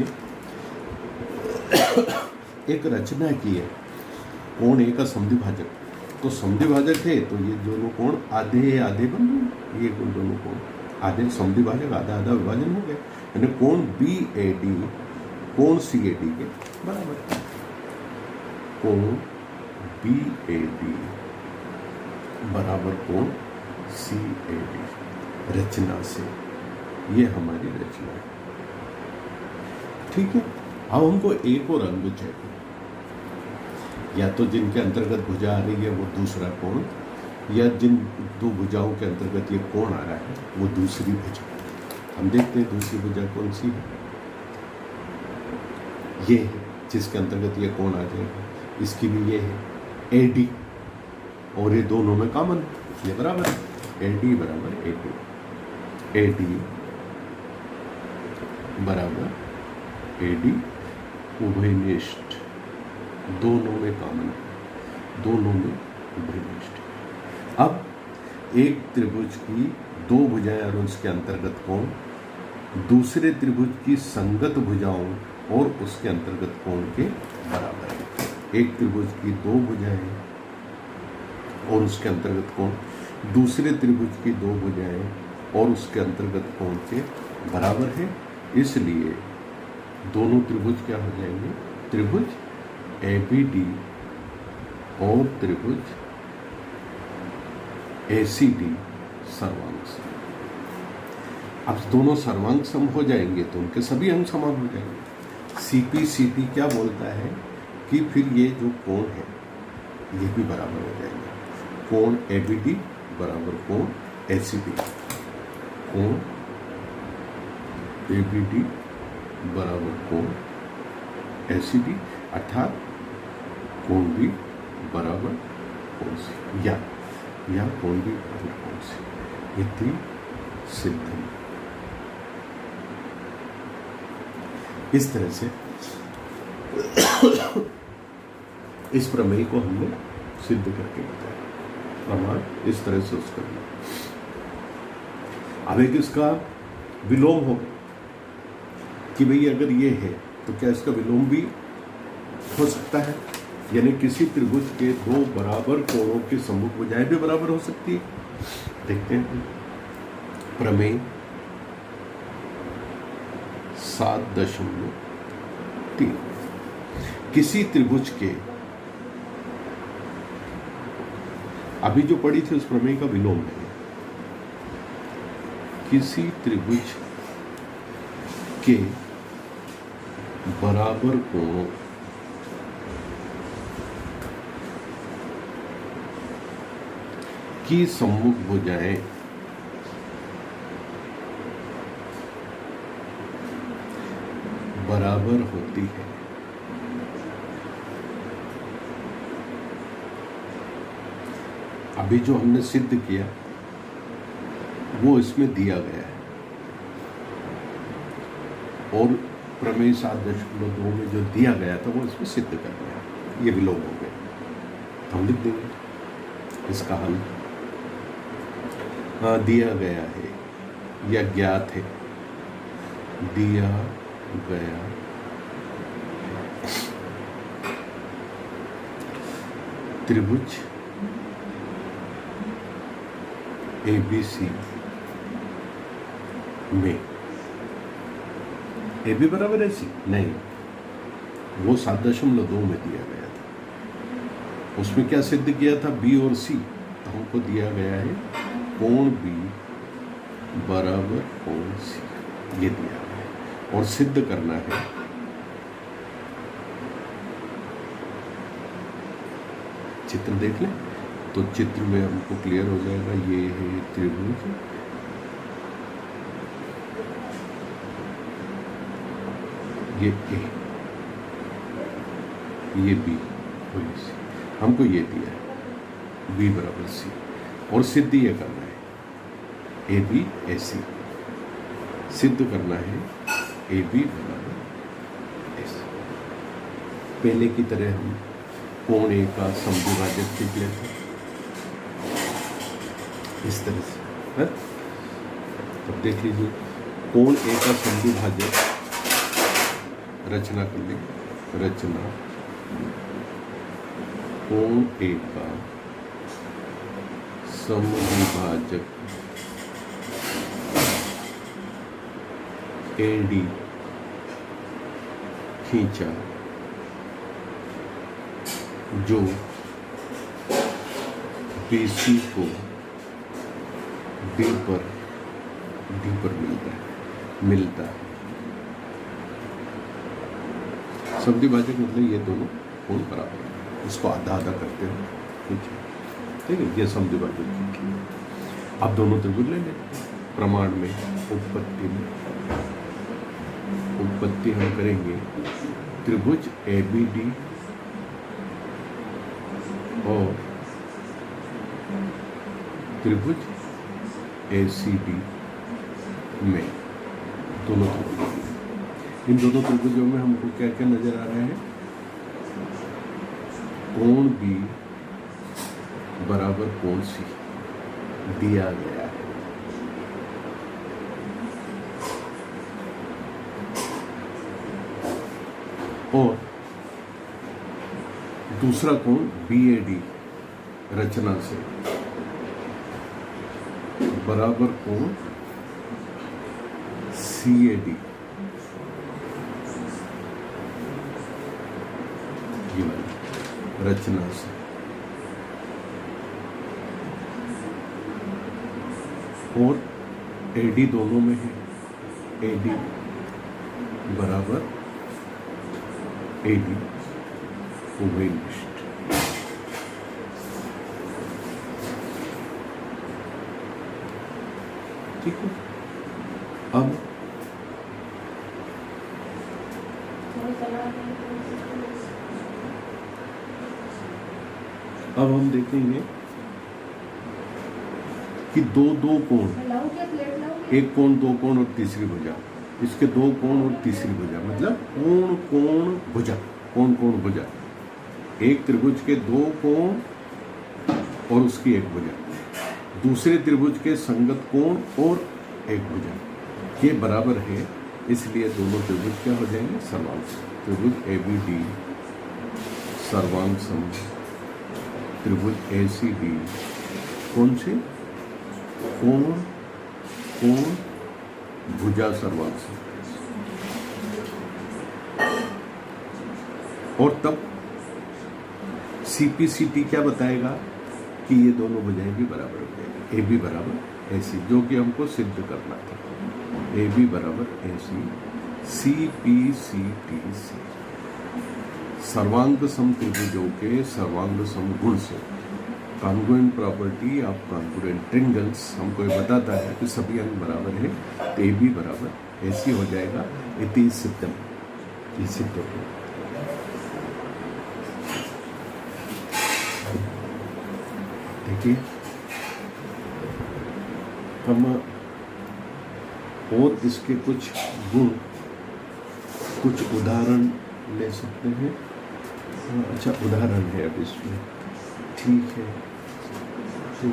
एक रचना की है कोण ए का समद्विभाजक। तो समद्विभाजक है तो ये दोनों कोण आधे आधे बन गए, ये दोनों कोण आधे समद्विभाजक, आधा आधा विभाजन हो गया, यानी कोण BAD कोण CAD के बराबर है। कोण BAD बराबर कोण CAD। रचना से, ये हमारी रचना है, ठीक है। अब हमको एक और अंग चाहिए, या तो जिनके अंतर्गत भुजा आ रही है वो दूसरा कोण, या जिन दो भुजाओं के अंतर्गत ये कोण आ रहा है वो दूसरी भुजा। हम देखते हैं दूसरी भुजा कौन सी है। ये है जिसके अंतर्गत ये कोण आ जाएगा, इसकी भी ये है AD, और ये दोनों में कॉमन है इसलिए बराबर है। AD बराबर AD, AD बराबर AD उभयनिष्ठ, दोनों में कॉमन है, दोनों में उभयनिष्ठ। अब एक त्रिभुज की दो भुजाएं और उसके अंतर्गत कोण दूसरे त्रिभुज की संगत भुजाओं और उसके अंतर्गत कोण के बराबर है। एक त्रिभुज की दो भुजाएं और उसके अंतर्गत कोण दूसरे त्रिभुज की दो भुजाएं और उसके अंतर्गत कोण के बराबर है, इसलिए दोनों त्रिभुज क्या हो जाएंगे, त्रिभुज ABD और त्रिभुज ACD सर्वांग सम। अब दोनों सर्वांग सम हो जाएंगे तो उनके सभी अंग समान हो जाएंगे। CPCT क्या बोलता है कि फिर ये जो कोण है ये भी बराबर हो जाएंगे। कोण ABD बराबर कोण ACD, कोण ABD बराबर कोण ACD, अर्थात कोण भी बराबर कोण से, या कोण भी बराबर कोण से, इति सिद्धम। इस तरह से इस प्रमेय को हमने सिद्ध करके बताया, प्रमाण इस तरह से उसका दिया। अब एक इसका विलोम हो कि भाई अगर ये है तो क्या इसका विलोम भी हो सकता है, यानी किसी त्रिभुज के दो बराबर कोणों की सम्मुख भुजाएं भी बराबर हो सकती है। देखते हैं प्रमेय 7.3 किसी त्रिभुज के, अभी जो पढ़ी थी उस प्रमेय का विलोम है, किसी त्रिभुज के बराबर कोणों की सम्मुख भुजाएं बराबर होती है। अभी जो हमने सिद्ध किया वो इसमें दिया गया है, और प्रमेय 7.2 में जो दिया गया था वो इसमें सिद्ध करना है, ये विलोम हो गया। हम लिख देंगे इसका हल। दिया गया है या ज्ञात है, दिया गया त्रिभुज ABC में AB बराबर AC नहीं, वो 7.2 में दिया गया था, उसमें क्या सिद्ध किया था, B और C, तो हमको दिया गया है कोण B बराबर कोण C, ये दिया गया है और सिद्ध करना है चित्र देख लें तो चित्र में हमको क्लियर हो जाएगा। ये है त्रिभुज ये A, ये B और ये C, हमको ये दिया है B बराबर C, और सिद्ध ये करना है AB AC, सिद्ध करना है AB बराबर AC। पहले की तरह हम कोण A का समद्विभाजक लिख लेते हैं इस तरह से है। अब देख लीजिए कोण A का समद्विभाजक रचना कर लें, रचना कोण A का समद्विभाजक AD खींचा जो BC को D पर मिलता है। समद्विभाजक मतलब ये दोनों कोण बराबर है, इसको आधा आधा करते हैं, ठीक है, ये समद्विभाजक। अब दोनों त्रिभुज ले लें प्रमाण में, उत्पत्ति हम करेंगे त्रिभुज ABD और त्रिभुज ACD में दोनों त्रिभुज, इन दोनों त्रिभुजों में हमको क्या क्या नजर आ रहे हैं? कोण B बराबर कोण C दिया गया है। और दूसरा कोण BAD रचना से बराबर कोण CAD ये वाली रचना से, और AD दोनों में है, AD बराबर AD उभयनिष्ठ। ठीक है। अब हम देखेंगे कि दो कोण, एक कोण, दो कोण और तीसरी भुजा, इसके दो कोण और तीसरी भुजा, मतलब कोण कोण भुजा, कोण कोण भुजा, एक त्रिभुज के दो कोण और उसकी एक भुजा, दूसरे त्रिभुज के संगत कोण और एक भुजा, ये बराबर है, इसलिए दोनों त्रिभुज क्या हो जाएंगे? सर्वांग सम। त्रिभुज ABD सर्वांग सम, त्रिभुज ACD कौन से? कोण कोण भुजा सर्वांग सम। और तब CPCT क्या बताएगा कि ये दोनों भुजाएं भी बराबर हो जाएंगी, AB बराबर AC, जो कि हमको सिद्ध करना था। AB बराबर AC, CPCTC सर्वांग सम त्रिभुजों के सर्वांग सम गुण से, कॉन्ग्रुएंट प्रॉपर्टी ऑफ कॉन्ग्रुएंट ट्रिंगल्स हमको ये बताता है कि सभी अंग बराबर है, तो AB बराबर AC हो जाएगा। इति सिद्धम, ये सिद्ध हो गया। देखिए हम और इसके कुछ गुण, कुछ उदाहरण ले सकते हैं। अच्छा उदाहरण है अब इसमें, ठीक है, तो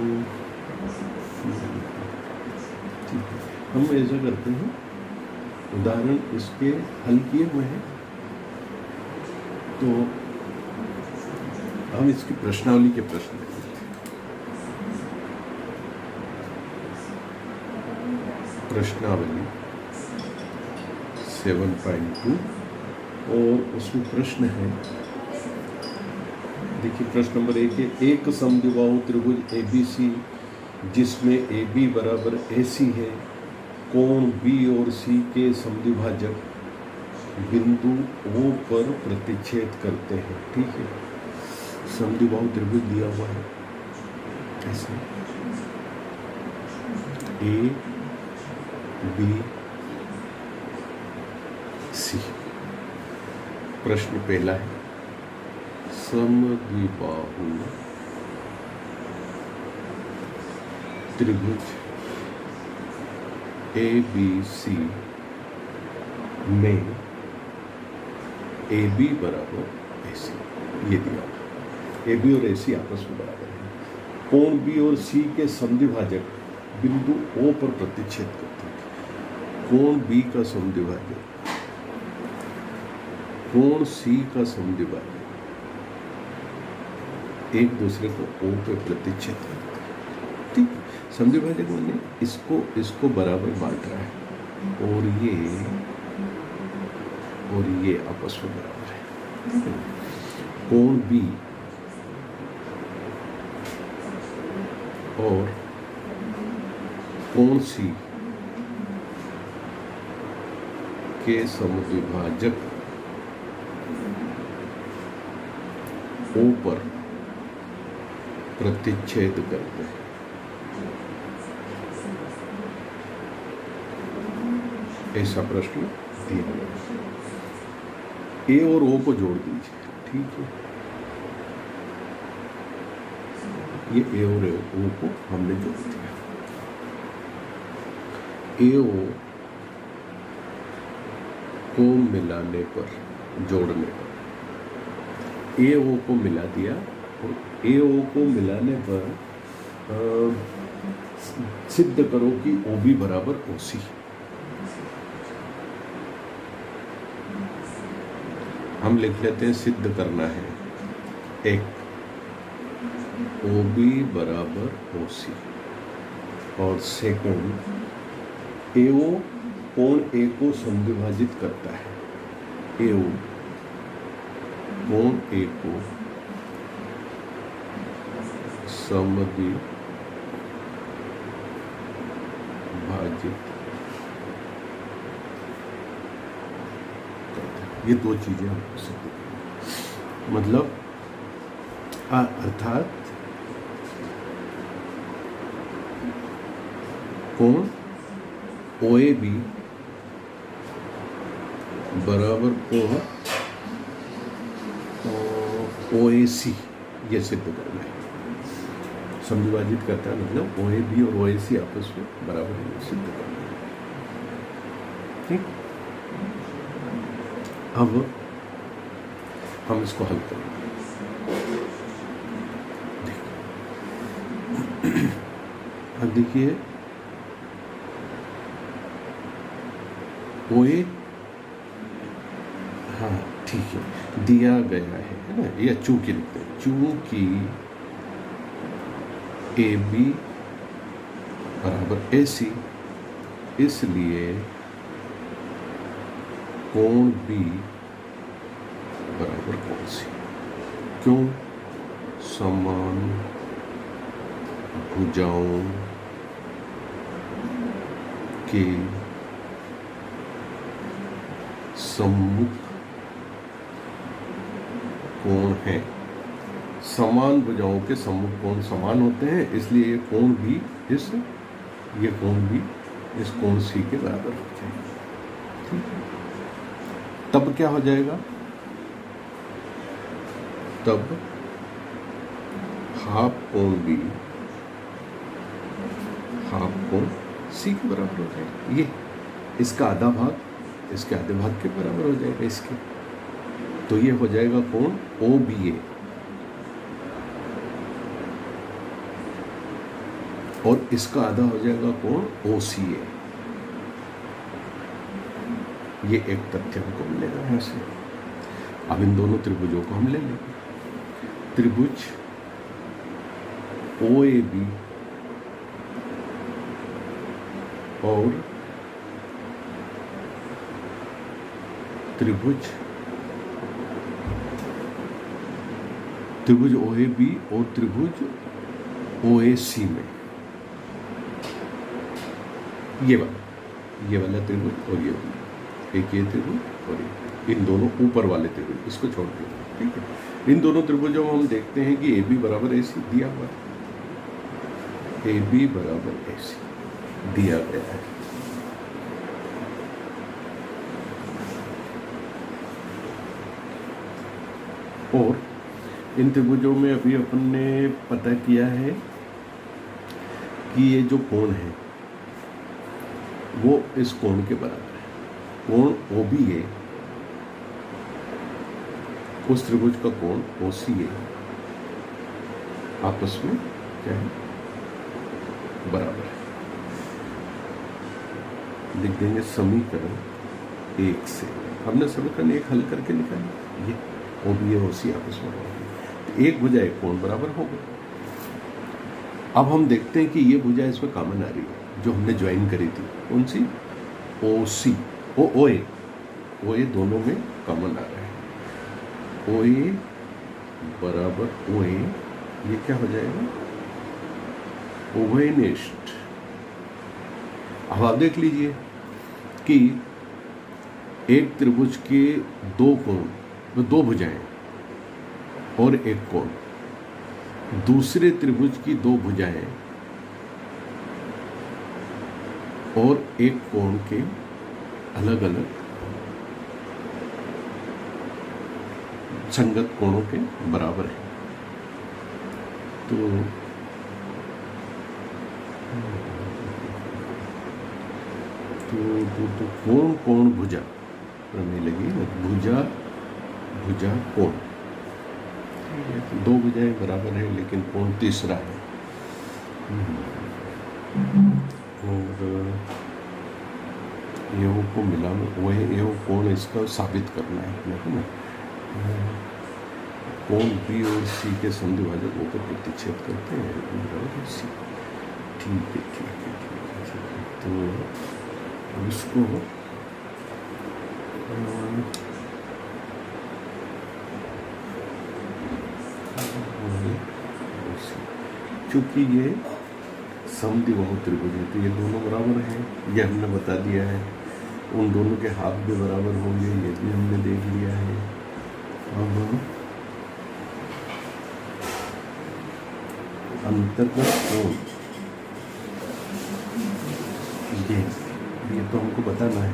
ठीक है, हम ऐसा करते हैं, उदाहरण इसके हल किए हुए हैं, तो हम इसकी प्रश्नावली के प्रश्न लेंगे। प्रश्नावली 7.2 और उसमें प्रश्न है, देखिए प्रश्न नंबर 1 है, एक समद्विबाहु त्रिभुज ABC जिसमें AB बराबर AC है, कोण B और C के समद्विभाजक बिंदु O पर प्रतिच्छेद करते हैं। ठीक है, समद्विबाहु त्रिभुज दिया हुआ है ऐसे A B C। प्रश्न पहला है, समद्विबाहु त्रिभुज ABC में AB बराबर AC, ये दिया, AB और AC आपस में बराबर है, कोण B और C के समद्विभाजक बिंदु O पर प्रतिच्छेद करते हैं। कोण B का समद्विभाजक कोण C का समद्विभाजक एक दूसरे को O पे प्रतिच्छेद करते हैं। ठीक, समद्विभाजक मैंने इसको बराबर बांट रहा है, और ये आपस में बराबर है। कोण B और कोण C के समद्विभाजक O पर प्रतिच्छेद करते हैं। ऐसा प्रश्न दिया गया। A और O को जोड़ दीजिए। ठीक है, ये ए और ओ को हमने जोड़ दिया। ए ओ को मिलाने पर, जोड़ने पर ए ओ को मिला दिया, और ए ओ को मिलाने पर सिद्ध करो कि ओ बी बराबर ओ सी। हम लिख लेते हैं सिद्ध करना है एक ओ बी बराबर ओ सी, और सेकंड ए ओ कोण ए को समविभाजित करता है। ए ओ कोण ए को समविभाजित करता है। ये दो चीजें हम सिद्ध करेंगे, मतलब अर्थात कोण ओ ए बी बराबर कोण ओ ए सी, ये सिद्ध करना है। समविभाजित करता है मतलब ओ ए बी और ओ ए सी आपस में बराबर है, सिद्ध करना है। ठीक, अब हम इसको हल करेंगे। अब देखिए ओ ए, हाँ ठीक है, दिया गया है ना, या चूंकि लिखते हैं, चूंकि ए बी बराबर ए सी, इसलिए कोण बी बराबर कोण सी। क्यों? समान भुजाओं के सम्मुख कोण है। समान भुजाओं के सम्मुख कोण समान होते हैं, इसलिए ये कोण भी ये कोण भी इस कोण सी के बराबर हो जाएगा। ठीक है, तब क्या हो जाएगा? तब हाफ कोण बी हाफ कोण सी के बराबर हो जाएगा। ये इसका आधा भाग इसके आधे भाग के बराबर हो जाएगा इसके, तो ये हो जाएगा कोण ओ बी ए, और इसका आधा हो जाएगा कोण ओ सी ए। ये एक तथ्य हमको मिलेगा यहाँ से। अब इन दोनों त्रिभुजों को हम ले लेंगे। त्रिभुज ओ ए बी और त्रिभुज ओ ए बी और त्रिभुज ओ ए सी में ये वाला त्रिभुज और ये एक ये त्रिभुज और इन दोनों ऊपर वाले त्रिभुज, इसको छोड़ दिया। ठीक है, इन दोनों त्रिभुजों में हम देखते हैं कि ए बी बराबर ए सी दिया हुआ है। ए बी बराबर ए सी दिया गया है। और इन त्रिभुजों में अभी अपन ने पता किया है कि ये जो कोण है वो इस कोण के बराबर है। कोण ओ बी ए उस त्रिभुज का कोण ओ सी ए आपस में क्या है? बराबर है। लिख देंगे समीकरण एक से। हमने समीकरण एक हल करके निकाला, ये ओ बी ए ओ सी आपस में बराबर, एक भुजा एक कोण बराबर हो गए। अब हम देखते हैं कि ये भुजा इसमें कॉमन आ रही है जो हमने ज्वाइन करी थी, कौन सी? ओ सी ओ ए दोनों में कॉमन आ रहा है। ओ ए बराबर ओ ए, ये क्या हो जाएगा? उभयनिष्ठ। अब आप देख लीजिए कि एक त्रिभुज के दो कोण, दो भुजाएं और एक कोण, दूसरे त्रिभुज की दो भुजाएं और एक कोण के अलग अलग संगत कोणों के बराबर है। तो तो कोण कोण भुजा प्रमेय लगी, भुजा भुजा कोण, दो भुजाएं बराबर है लेकिन कोण तीसरा है। और एव को मिला वह एव कोण, इसका साबित करना है ना। कोण बी और सी के संधिभाजक होकर प्रतिच्छेद करते हैं, बराबर सी। ठीक है। तो इसको क्योंकि ये समद्विबाहु त्रिभुज है तो ये दोनों बराबर हैं, ये हमने बता दिया है। उन दोनों के हाथ भी बराबर होंगे, ये भी हमने देख लिया है। अब अंतर्गत कोण, ये तो हमको बताना है।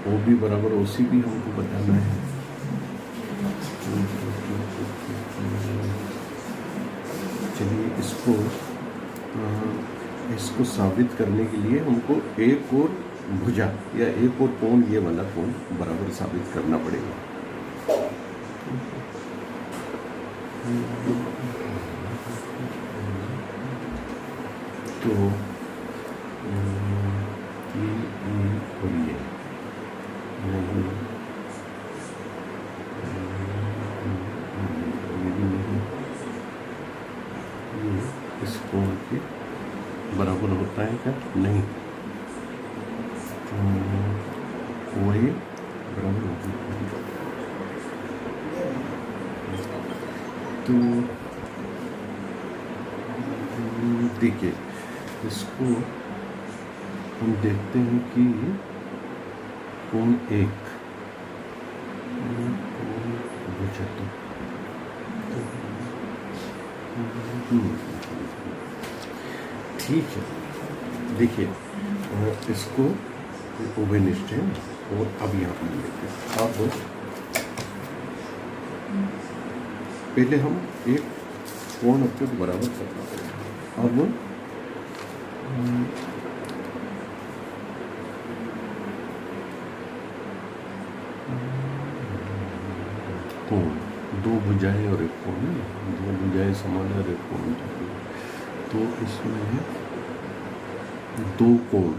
ओ भी बराबर ओ सी भी हमको बताना है। चलिए इसको साबित करने के लिए हमको एक और भुजा या एक और कोण, ये वाला कोण बराबर साबित करना पड़ेगा। तो इस कोण के बराबर होता है क्या? नहीं, तो वही बराबर होगी। तो देखिए इसको हम देखते हैं कि कोण एक ठीक है। देखिए इसको उभयनिष्ठ है और अब यहाँ पर लेते हैं। अब पहले हम एक कोण अत्यंत बराबर करना पड़ेगा। अब कोण, दो भुजाएं और एक कोण, दो भुजाएं समान और एक कोण, तो इसमें दो कोण।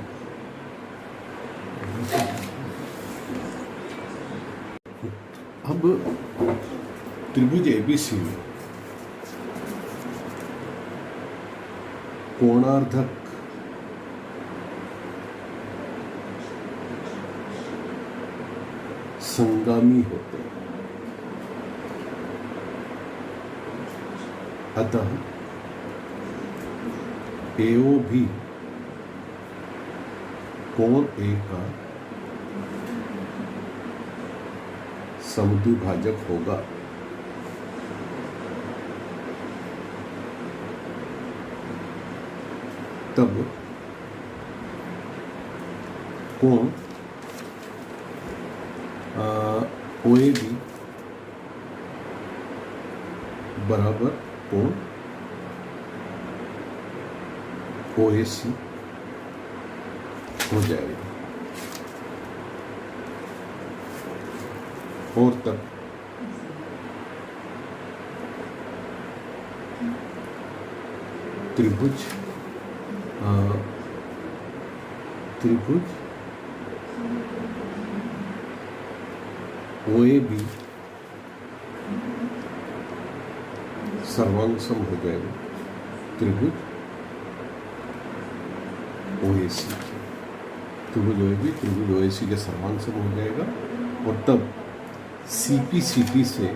अब त्रिभुज एबीसी में कोणार्धक संगामी होते हैं, अतः एओ भी कोण ए का समद्विभाजक होगा। तब कोण OAB बराबर कोण OAC हो जाएगा। और तब त्रिभुज OAB सर्वांग सम हो जाएगा त्रिभुज OAC। त्रिभुज OAB त्रिभुज OAC के सर्वांग सम हो जाएगा और तब CP से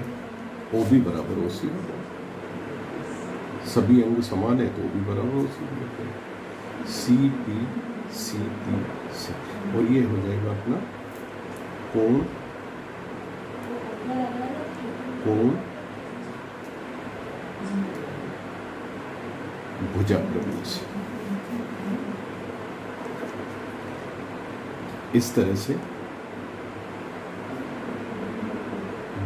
OB बराबर OC होगा। सभी अंग समान है तो OB बराबर OC होगा। CP से और ये हो जाएगा अपना कोण भुजा प्रमेय से। इस तरह से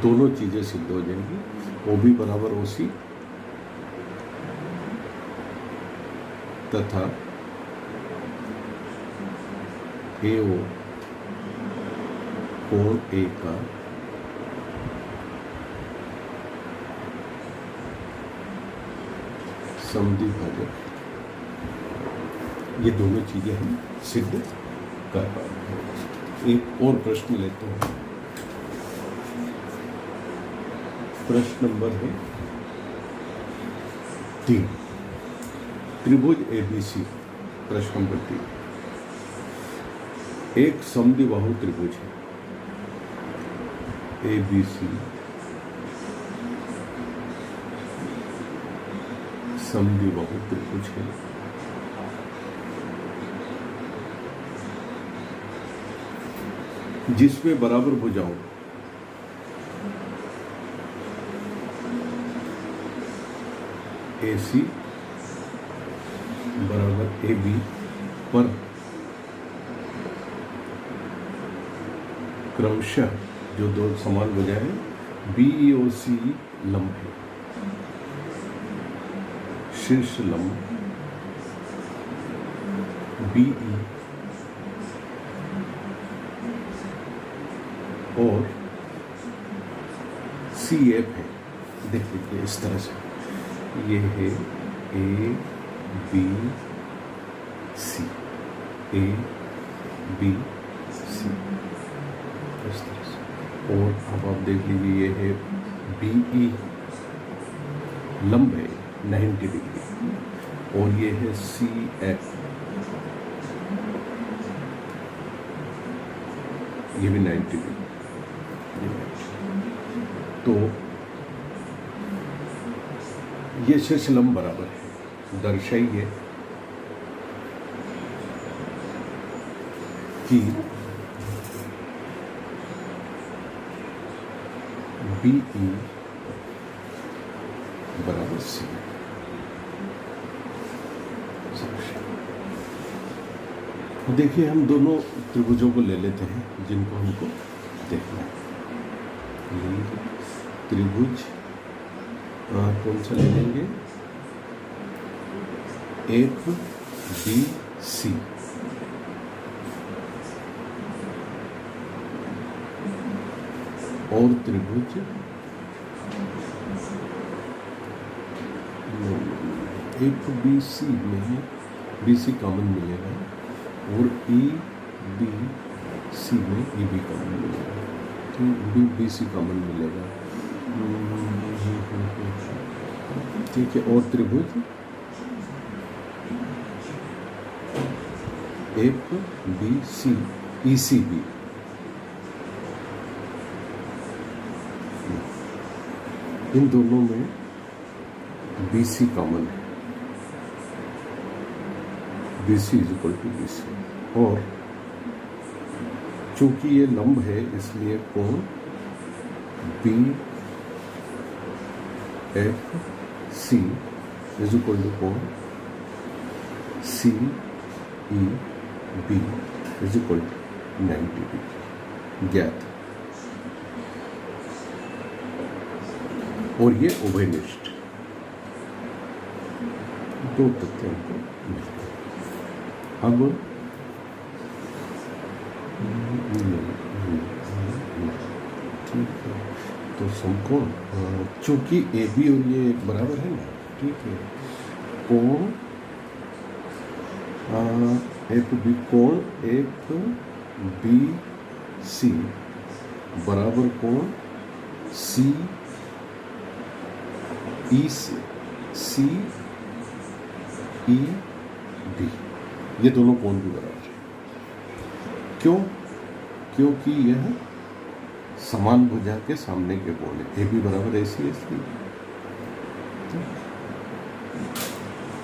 दोनों चीजें सिद्ध हो जाएंगी। OB बराबर OC तथा AO कोण A का समद्विभाजक, ये दोनों चीजें हम सिद्ध कर पाए हैं। एक और प्रश्न लेते हैं। प्रश्न नंबर है 3। त्रिभुज ABC, प्रश्न नंबर 3, एक समद्विबाहु त्रिभुज है ABC, समद्विबाहु त्रिभुज है। जिसमें बराबर भुजाओं AC बराबर AB पर क्रमशः जो दो समान भुजाएं हैं BEOC लंब है। शीर्ष लंब BE और CF है। देख लीजिए इस तरह से, ये है ABC, ABC इस तरह से। और अब आप देख लीजिए ये है BE लंब है 90 डिग्री, और ये है CF, ये भी 90 डिग्री। तो ये शीर्ष लंब बराबर है। दर्शाइए कि BE बराबर C। देखिए हम दोनों त्रिभुजों को ले लेते हैं जिनको हमको देखना है। त्रिभुज कौन सा ले लेंगे? FBC, और त्रिभुज FBC में BC कॉमन मिलेगा, और EBC में EB कॉमन मिलेगा, तो BC कॉमन मिलेगा। ठीक है, और त्रिभुज FBC ECB, इन दोनों में BC कॉमन है, BC is equal to BC। और चूंकि ये लंब है इसलिए कोण BFC इज इक्वल टू कोण CEB is equal to 90 degree ज्ञात। और ये उभयनिष्ठ, दो तथ्य हमको मिलते हैं। अब ठीक है, तो समकोण चूंकि AB और ये बराबर है ना, ठीक है, कोण FB कोण FBC बराबर कोण CEB, ये दोनों कोण भी बराबर है। क्यों? क्योंकि यह समान भुजा के सामने के कोण है। AB बराबर AC,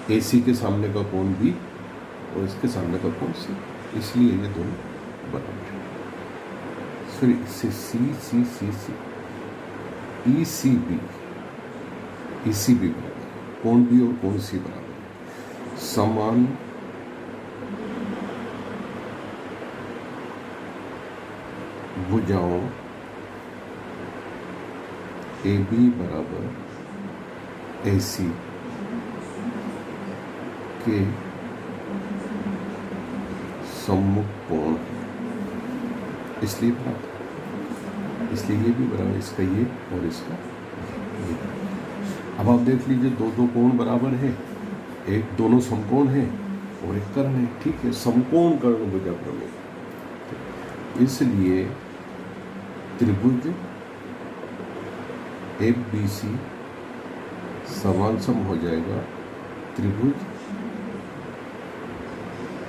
AC के सामने का कोण B और इसके सामने का कोण C, इसलिए ये दोनों बराबर है। फिर इससे ECB बराबर, कोण B और कोण C बराबर है। समान भुजाओं AB बराबर AC के सम्मुख कोण, इसलिए बराबर, इसलिए ये भी बराबर, इसका ये और इसका ये। अब आप देख लीजिए दो दो कोण बराबर है, एक दोनों समकोण है और एक कर्ण है, ठीक है, समकोण कर्ण भुजा प्रमेय। इसलिए त्रिभुज FBC सर्वांग हो जाएगा त्रिभुज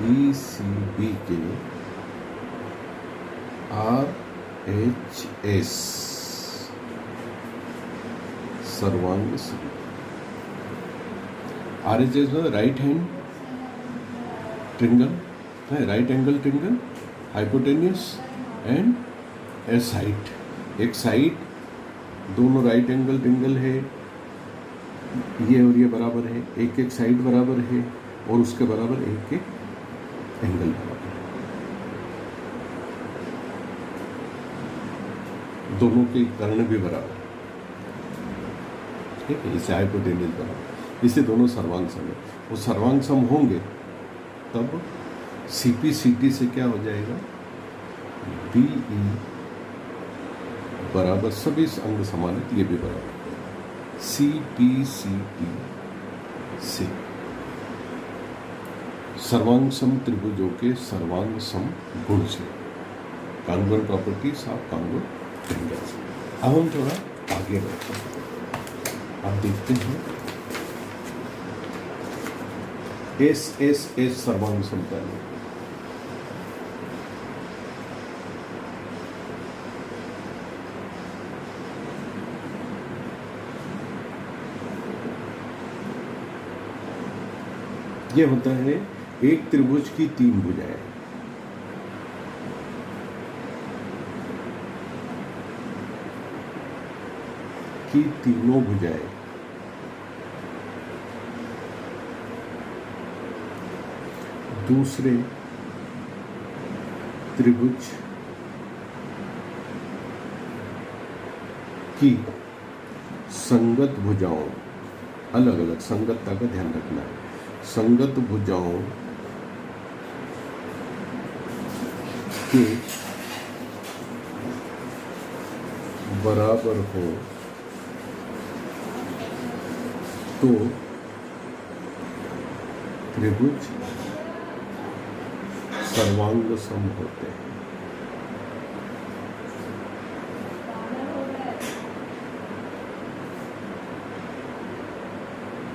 ECB के RHS सर्वांग सम। RHS में राइट हैंड ट्रिंगल है, right angle triangle, hypotenuse and A side, एक साइड, दोनों राइट एंगल ट्रिंगल है, ये और ये बराबर है, एक एक साइड बराबर है और उसके बराबर एक एक एंगल बराबर है, दोनों के कर्ण भी बराबर, ठीक है, इसे हाइपोटेन्यूस बराबर, इसे दोनों सर्वांग सम है। वो सर्वांग सम होंगे तब CP/CT से क्या हो जाएगा, BE बराबर, सभी अंग समान है तो ये भी बराबर, CP/CT से सर्वांग सम त्रिभुजों के सर्वांग सम गुण से, कांगुअल प्रॉपर्टीज ऑफ कांगुअल ट्रायंगल्स। अब हम थोड़ा आगे बढ़ते हैं, आप देखते हैं SSS सर्वांग समता में ये होता है एक त्रिभुज की तीन भुजाएं, की तीनों भुजाएं दूसरे त्रिभुज की संगत भुजाओं, अलग अलग संगतता का ध्यान रखना है, संगत भुजाओं के बराबर हो तो त्रिभुज सर्वांग सम होते हैं।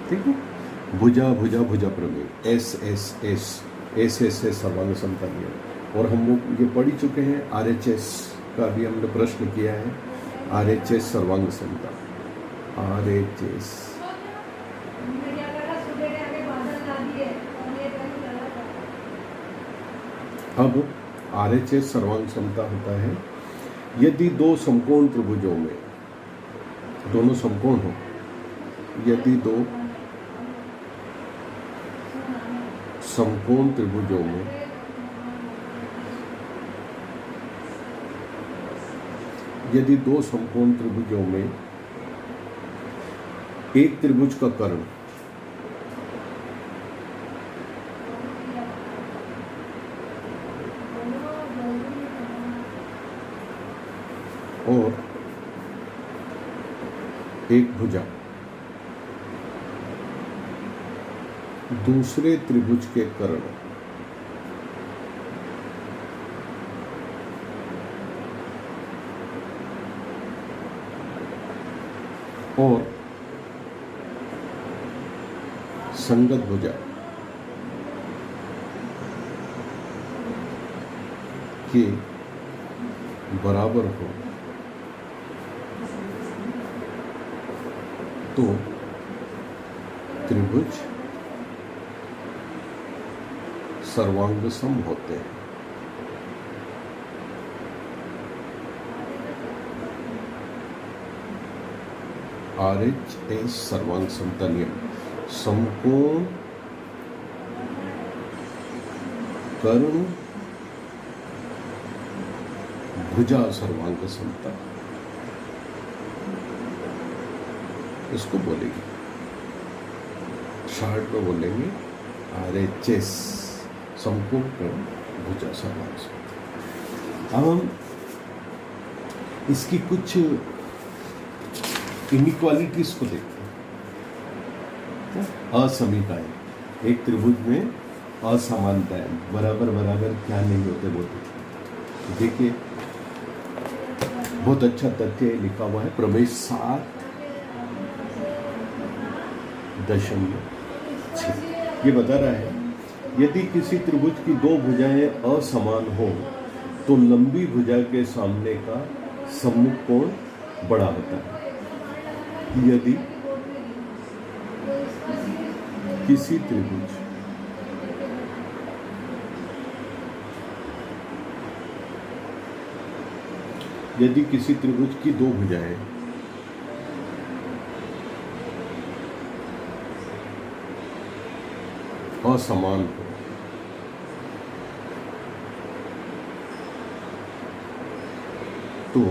ठीक है, भुजा भुजा भुजा प्रमेय, SSS सर्वांग समता नियम, और हम लोग ये पढ़ ही चुके हैं। RHS का भी हमने प्रश्न किया है, RHS सर्वांग समता, RHS अब RHS सर्वांग समता होता है यदि दो समकोण त्रिभुजों में, दोनों समकोण हो, यदि दो समकोण त्रिभुजों में यदि दो समकोण त्रिभुजों में एक त्रिभुज का कर्ण और एक भुजा दूसरे त्रिभुज के कर्ण और संगत भुजा के बराबर हो तो त्रिभुज सर्वांग सम होते हैं। RHS सर्वांग समता नियम, समकोण कर्ण भुजा सर्वांग समता, इसको बोलेंगे, शार्ट में बोलेंगे RHS समकोण कोण भुजा सर्वांग समद्विभुज। अब हम इसकी कुछ इनइक्वालिटीज को देखते हैं। असमीताएं, एक त्रिभुज में असमानताएं बराबर बराबर क्या नहीं होते वो देखिए। बहुत अच्छा तथ्य लिखा हुआ है प्रमेय 7.6। ये बता रहा है यदि किसी त्रिभुज की दो भुजाएं असमान हो तो लंबी भुजा के सामने का सम्मुख कोण बड़ा होता है। यदि किसी त्रिभुज की दो भुजाएं असमान हो तो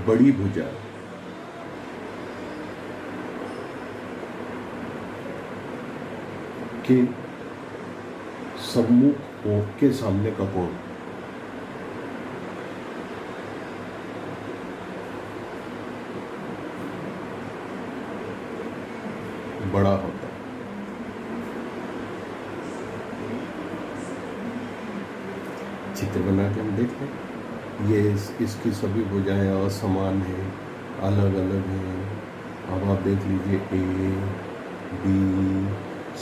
बड़ी भुजा के सम्मुख के सामने का कोण बड़ा होता है। चित्र बना के हम देख लें। ये इसकी सभी भुजाएं असमान हैं, अलग अलग हैं। अब आप देख लीजिए A, B, C,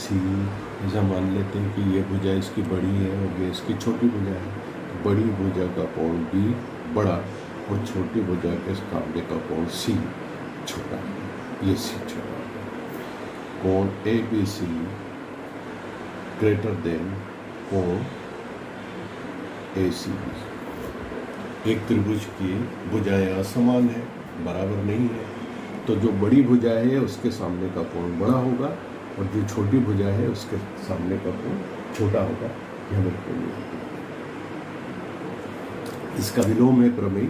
ऐसा मान लेते हैं कि ये भुजा इसकी बड़ी है और ये इसकी छोटी भुजा है। तो बड़ी भुजा का कोण B बड़ा और छोटी भुजा के सामने का कोण C छोटा, ये C छोटा। कोण ABC ग्रेटर देन कोण ACB। एक त्रिभुज की भुजाएं असमान है, बराबर नहीं है, तो जो बड़ी भुजा है उसके सामने का कोण बड़ा होगा और जो छोटी भुजा है उसके सामने का कोण छोटा होगा। यह बिल्कुल नहीं। इसका विलोम है प्रमेय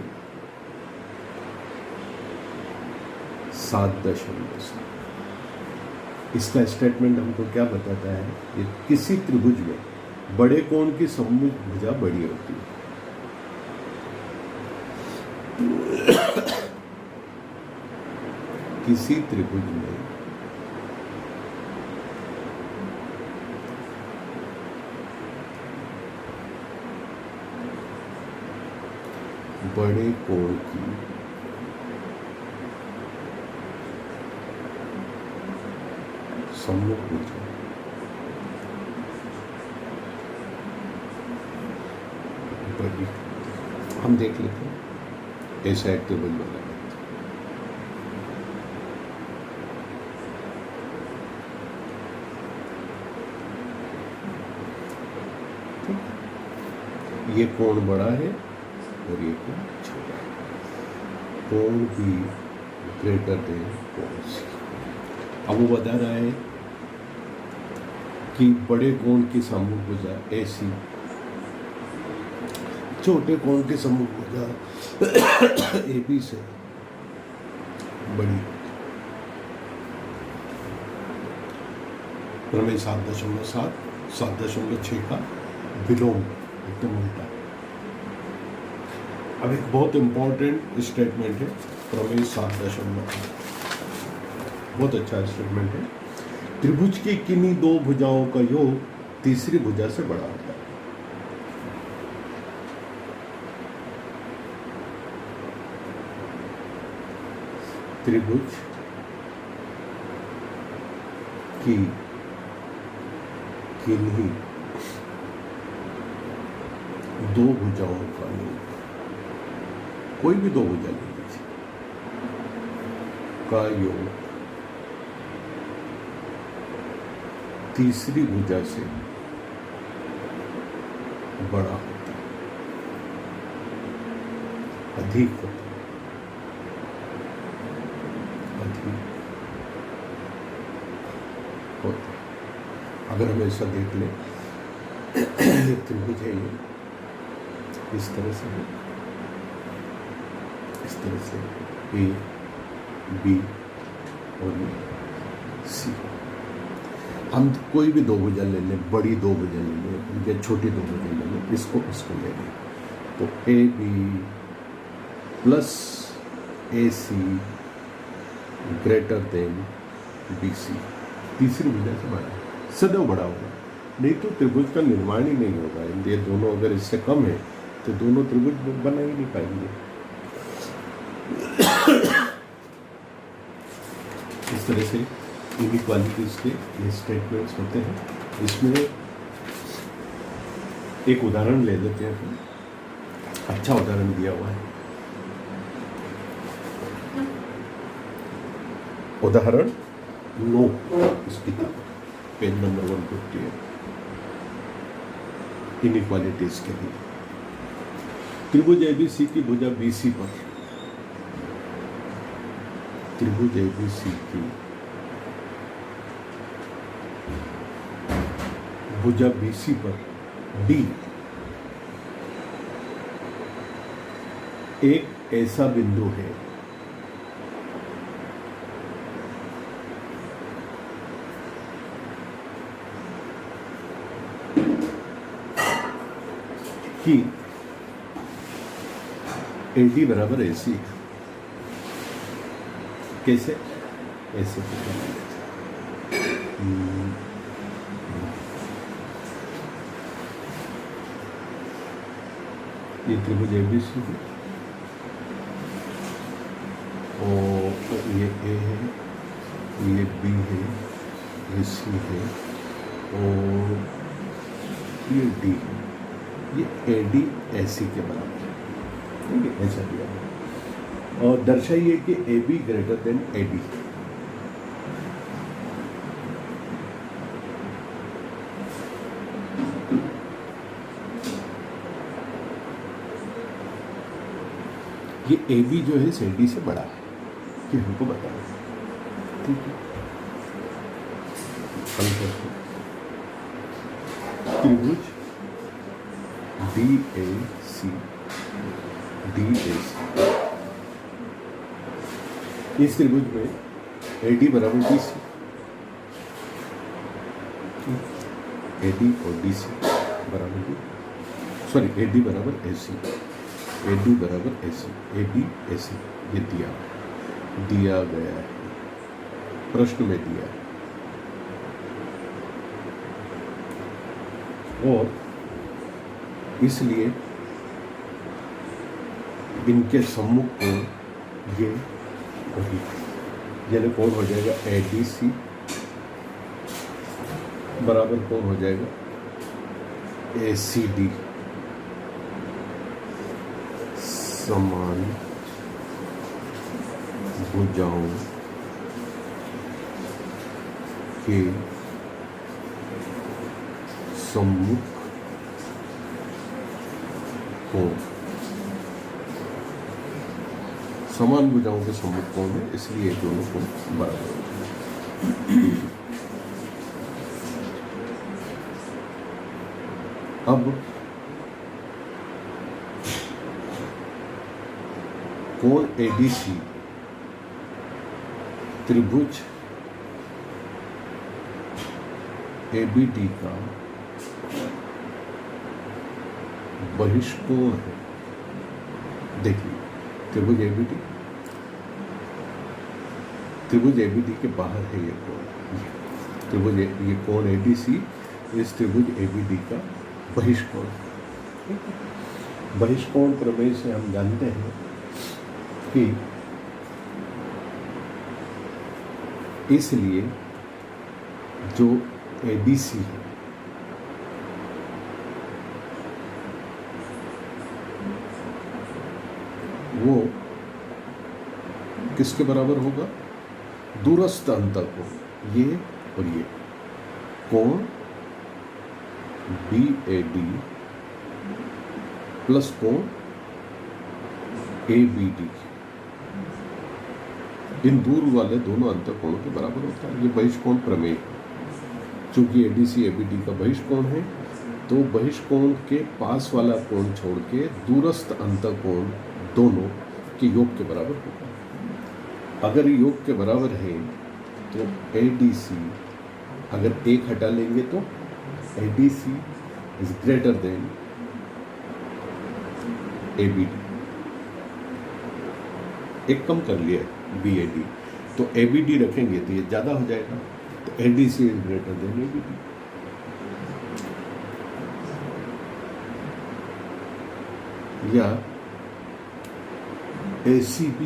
7.7। इसका स्टेटमेंट हमको क्या बताता है कि किसी त्रिभुज में बड़े कोण की सम्मुख भुजा बड़ी होती है। किसी त्रिभुज में बड़े कोण की सम्मुख भुजा बड़ी, हम देख लेते हैं। ऐसा एक त्रिभुज बना है, ये कोण बड़ा है और ये कोण छोटा है। कोण भी ग्रेटर देन कोण सी। अब वो बता रहा है कि बड़े कोण की सम्मुख भुजा AC, छोटे कोण की सम्मुख भुजा AB से बड़ी। प्रमेय 7.7 7.6 का विलोम एकदम उल्टा। अब एक बहुत इंपॉर्टेंट स्टेटमेंट है प्रमेय 7.8, बहुत अच्छा स्टेटमेंट है। त्रिभुज की किन्हीं दो भुजाओं का योग तीसरी भुजा से बड़ा होता है। त्रिभुज की किन्हीं दो भुजाओं का योग, कोई भी दो भुजा ले लीजिए, का योग तीसरी भुजा से बड़ा होता है, अधिक होता है, अधिक होता है। अगर हम ऐसा देख लें, त्रिभुज है ये, इस तरह से है, इस तरह से A, B और C। हम कोई भी दो भुजा ले लें, बड़ी दो भुजा ले लें या छोटी दो भुजा ले लें, इसको ले लें, तो A B plus A C greater than B C, तीसरी भुजा से बड़ा है, सदैव बड़ा होगा, नहीं तो त्रिभुज का निर्माण ही नहीं होगा। ये दोनों अगर इससे कम है तो दोनों त्रिभुज बना ही नहीं पाएंगे। इस तरह से इनइक्वालिटीज के ये स्टेटमेंट्स होते हैं। इसमें एक उदाहरण ले लेते हैं, फिर अच्छा उदाहरण दिया हुआ है। उदाहरण 9 इस किताब पेज नंबर 158 इनइक्वालिटीज के लिए। त्रिभुज एबीसी की भुजा बीसी पर, त्रिभुज एबीसी की भुजा बीसी पर डी एक ऐसा बिंदु है कि AD बराबर AC। कैसे? ऐसे ये त्रिभुज ABC है और ये A है, ये B है, ये C है और ये D है। ये AD AC के बराबर है, ठीक है, ऐसा दिया है। और दर्शाइए कि AB ग्रेटर देन AD। ये AB जो है AD से बड़ा है, ये हमको बताना है, ठीक है। त्रिभुज DAC, इस त्रिभुज में AD बराबर BC, AD और DC बराबर, सॉरी AD बराबर AC, AD बराबर AC, AD AC ये दिया गया है, प्रश्न में दिया है। और इसलिए इनके सम्मुख कोण ये वही, यानी कोण हो जाएगा ADC बराबर कोण हो जाएगा ACD, समान भुजाओं के सम्मुख कोण, समान भुजाओं के सम्मुख कोण है, इसलिए दोनों कोण बराबर होंगे। अब कोण ADC त्रिभुज ABD का बहिष्कोण है। देखिए त्रिभुज ABD के बाहर है ये कोण, त्रिभुज ये कोण ADC इस त्रिभुज ABD का बहिष्कोण। बहिष्कोण प्रमेय से हम जानते हैं कि इसलिए जो ADC है वो किसके बराबर होगा? दूरस्थ अंतर कोण, ये और ये कोण BAD प्लस कोण ABD, इन दूर वाले दोनों अंतर कोणों के बराबर होता है। ये बहिष्कोण प्रमेय, चूंकि ADC ABD का बहिष्कोण है तो बहिष्कोण के पास वाला कोण छोड़ के दूरस्थ अंतर कोण दोनों के योग के बराबर होगा। अगर योग के बराबर है तो ADC अगर एक हटा लेंगे तो ADC is greater than ABD। एक कम कर लिया BAD, तो ABD रखेंगे तो ये ज़्यादा हो जाएगा, तो ADC is greater than ABD। या ACB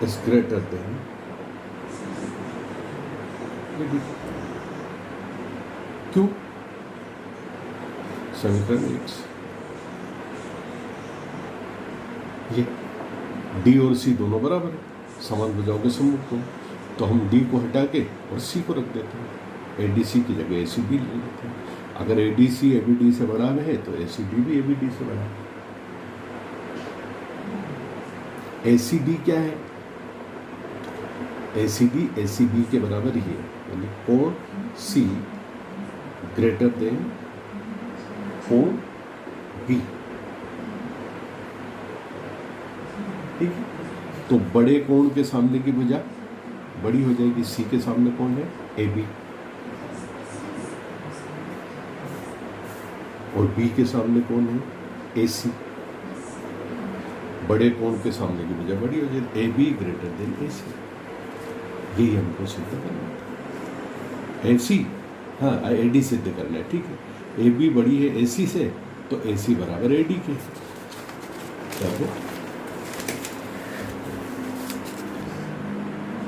is greater than ABD। क्यों? समीकरण X, ये D और C दोनों बराबर है, समान भुजाओं के सम्मुख को, तो हम D को हटा के और C को रख देते हैं, ADC की जगह ACB ले लेते हैं। अगर ADC ABD से बड़ा है तो ACD भी ABD से बड़ा है। ACD क्या है? ACD ACB के बराबर ही है, यानी कोण C ग्रेटर देन कोण B। ठीक है, तो बड़े कोण के सामने की भुजा बड़ी हो जाएगी, C के सामने कौन है? AB, और B के सामने कौन है? AC। बड़े कोण के सामने की भुजा बड़ी हो जाएगी, AB ग्रेटर देन AC। यही हमको सिद्ध करना है। AC, हाँ AD सिद्ध करना है, ठीक है। AB बड़ी है AC से, तो AC बराबर AD के।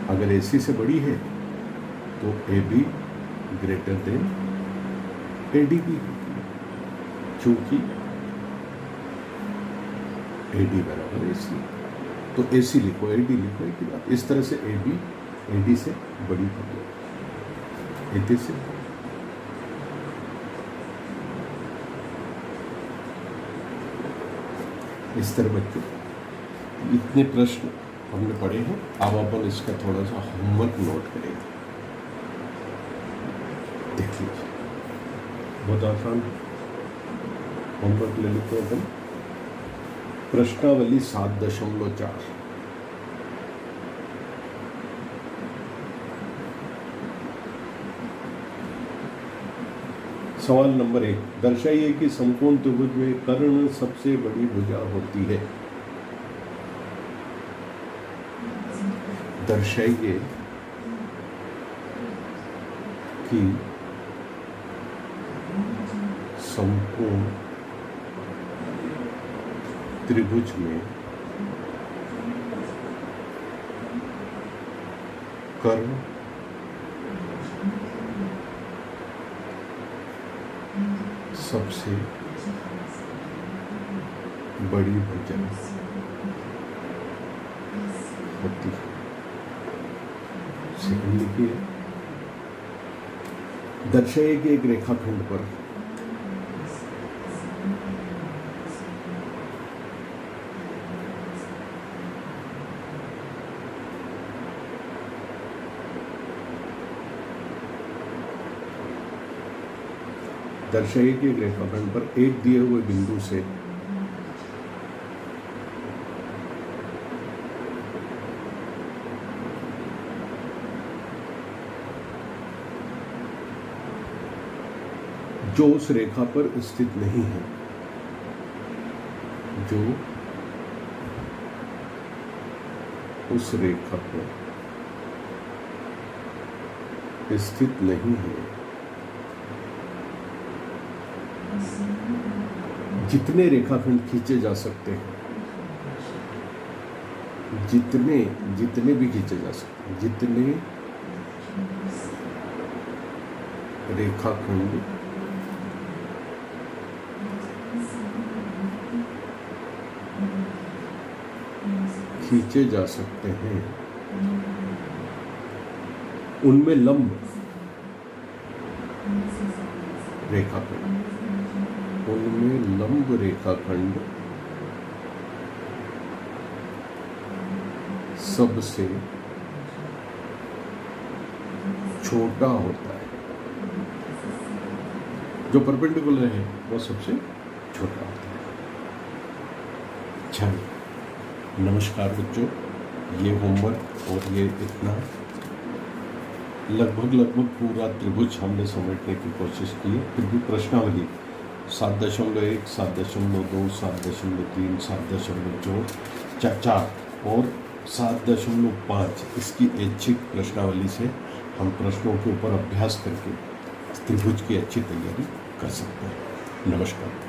अगर AC से बड़ी है तो AB ग्रेटर देन ADB, क्योंकि AD बराबर AC, तो AC लिखो AD लिखो, एक ही बात। इस तरह से AB AD से बड़ी हो गई, AD से इस तरह बच्चों इतने प्रश्न हमने पढ़े हैं। अब अपन इसका थोड़ा सा होमवर्क नोट करेंगे, देख लीजिए, बहुत आसान होमवर्क ले लेते हैं अपन। प्रश्नावली 7.4, सवाल नंबर 1, दर्शाइए कि समकोण त्रिभुज में कर्ण सबसे बड़ी भुजा होती है। दर्शाइए कि समकोण त्रिभुज में कर्ण सबसे बड़ी भुजा होती है। सेकंड लिखिए, दर्शाइए कि एक रेखाखंड पर दर्शाइए कि एक रेखाखंड पर एक दिए हुए बिंदु से जो उस रेखा पर स्थित नहीं है, जो उस रेखा पर स्थित नहीं है, जितने रेखाखंड खींचे जा सकते हैं, जितने भी खींचे जा सकते हैं, जितने रेखाखंड खींचे जा सकते हैं, उनमें लंब रेखाखंड, उनमें लंब रेखाखंड सबसे छोटा होता है। जो परपेंडिकुलर है वो सबसे छोटा होता है। अच्छा, नमस्कार बच्चों, ये होमवर्क और ये इतना लगभग पूरा त्रिभुज हमने समेटने की कोशिश की। फिर भी प्रश्नावली 7.1, 7.2, 7.3, 7.4 और 7.5 इसकी ऐच्छिक प्रश्नावली से हम प्रश्नों के ऊपर अभ्यास करके त्रिभुज की अच्छी तैयारी कर सकते हैं। नमस्कार।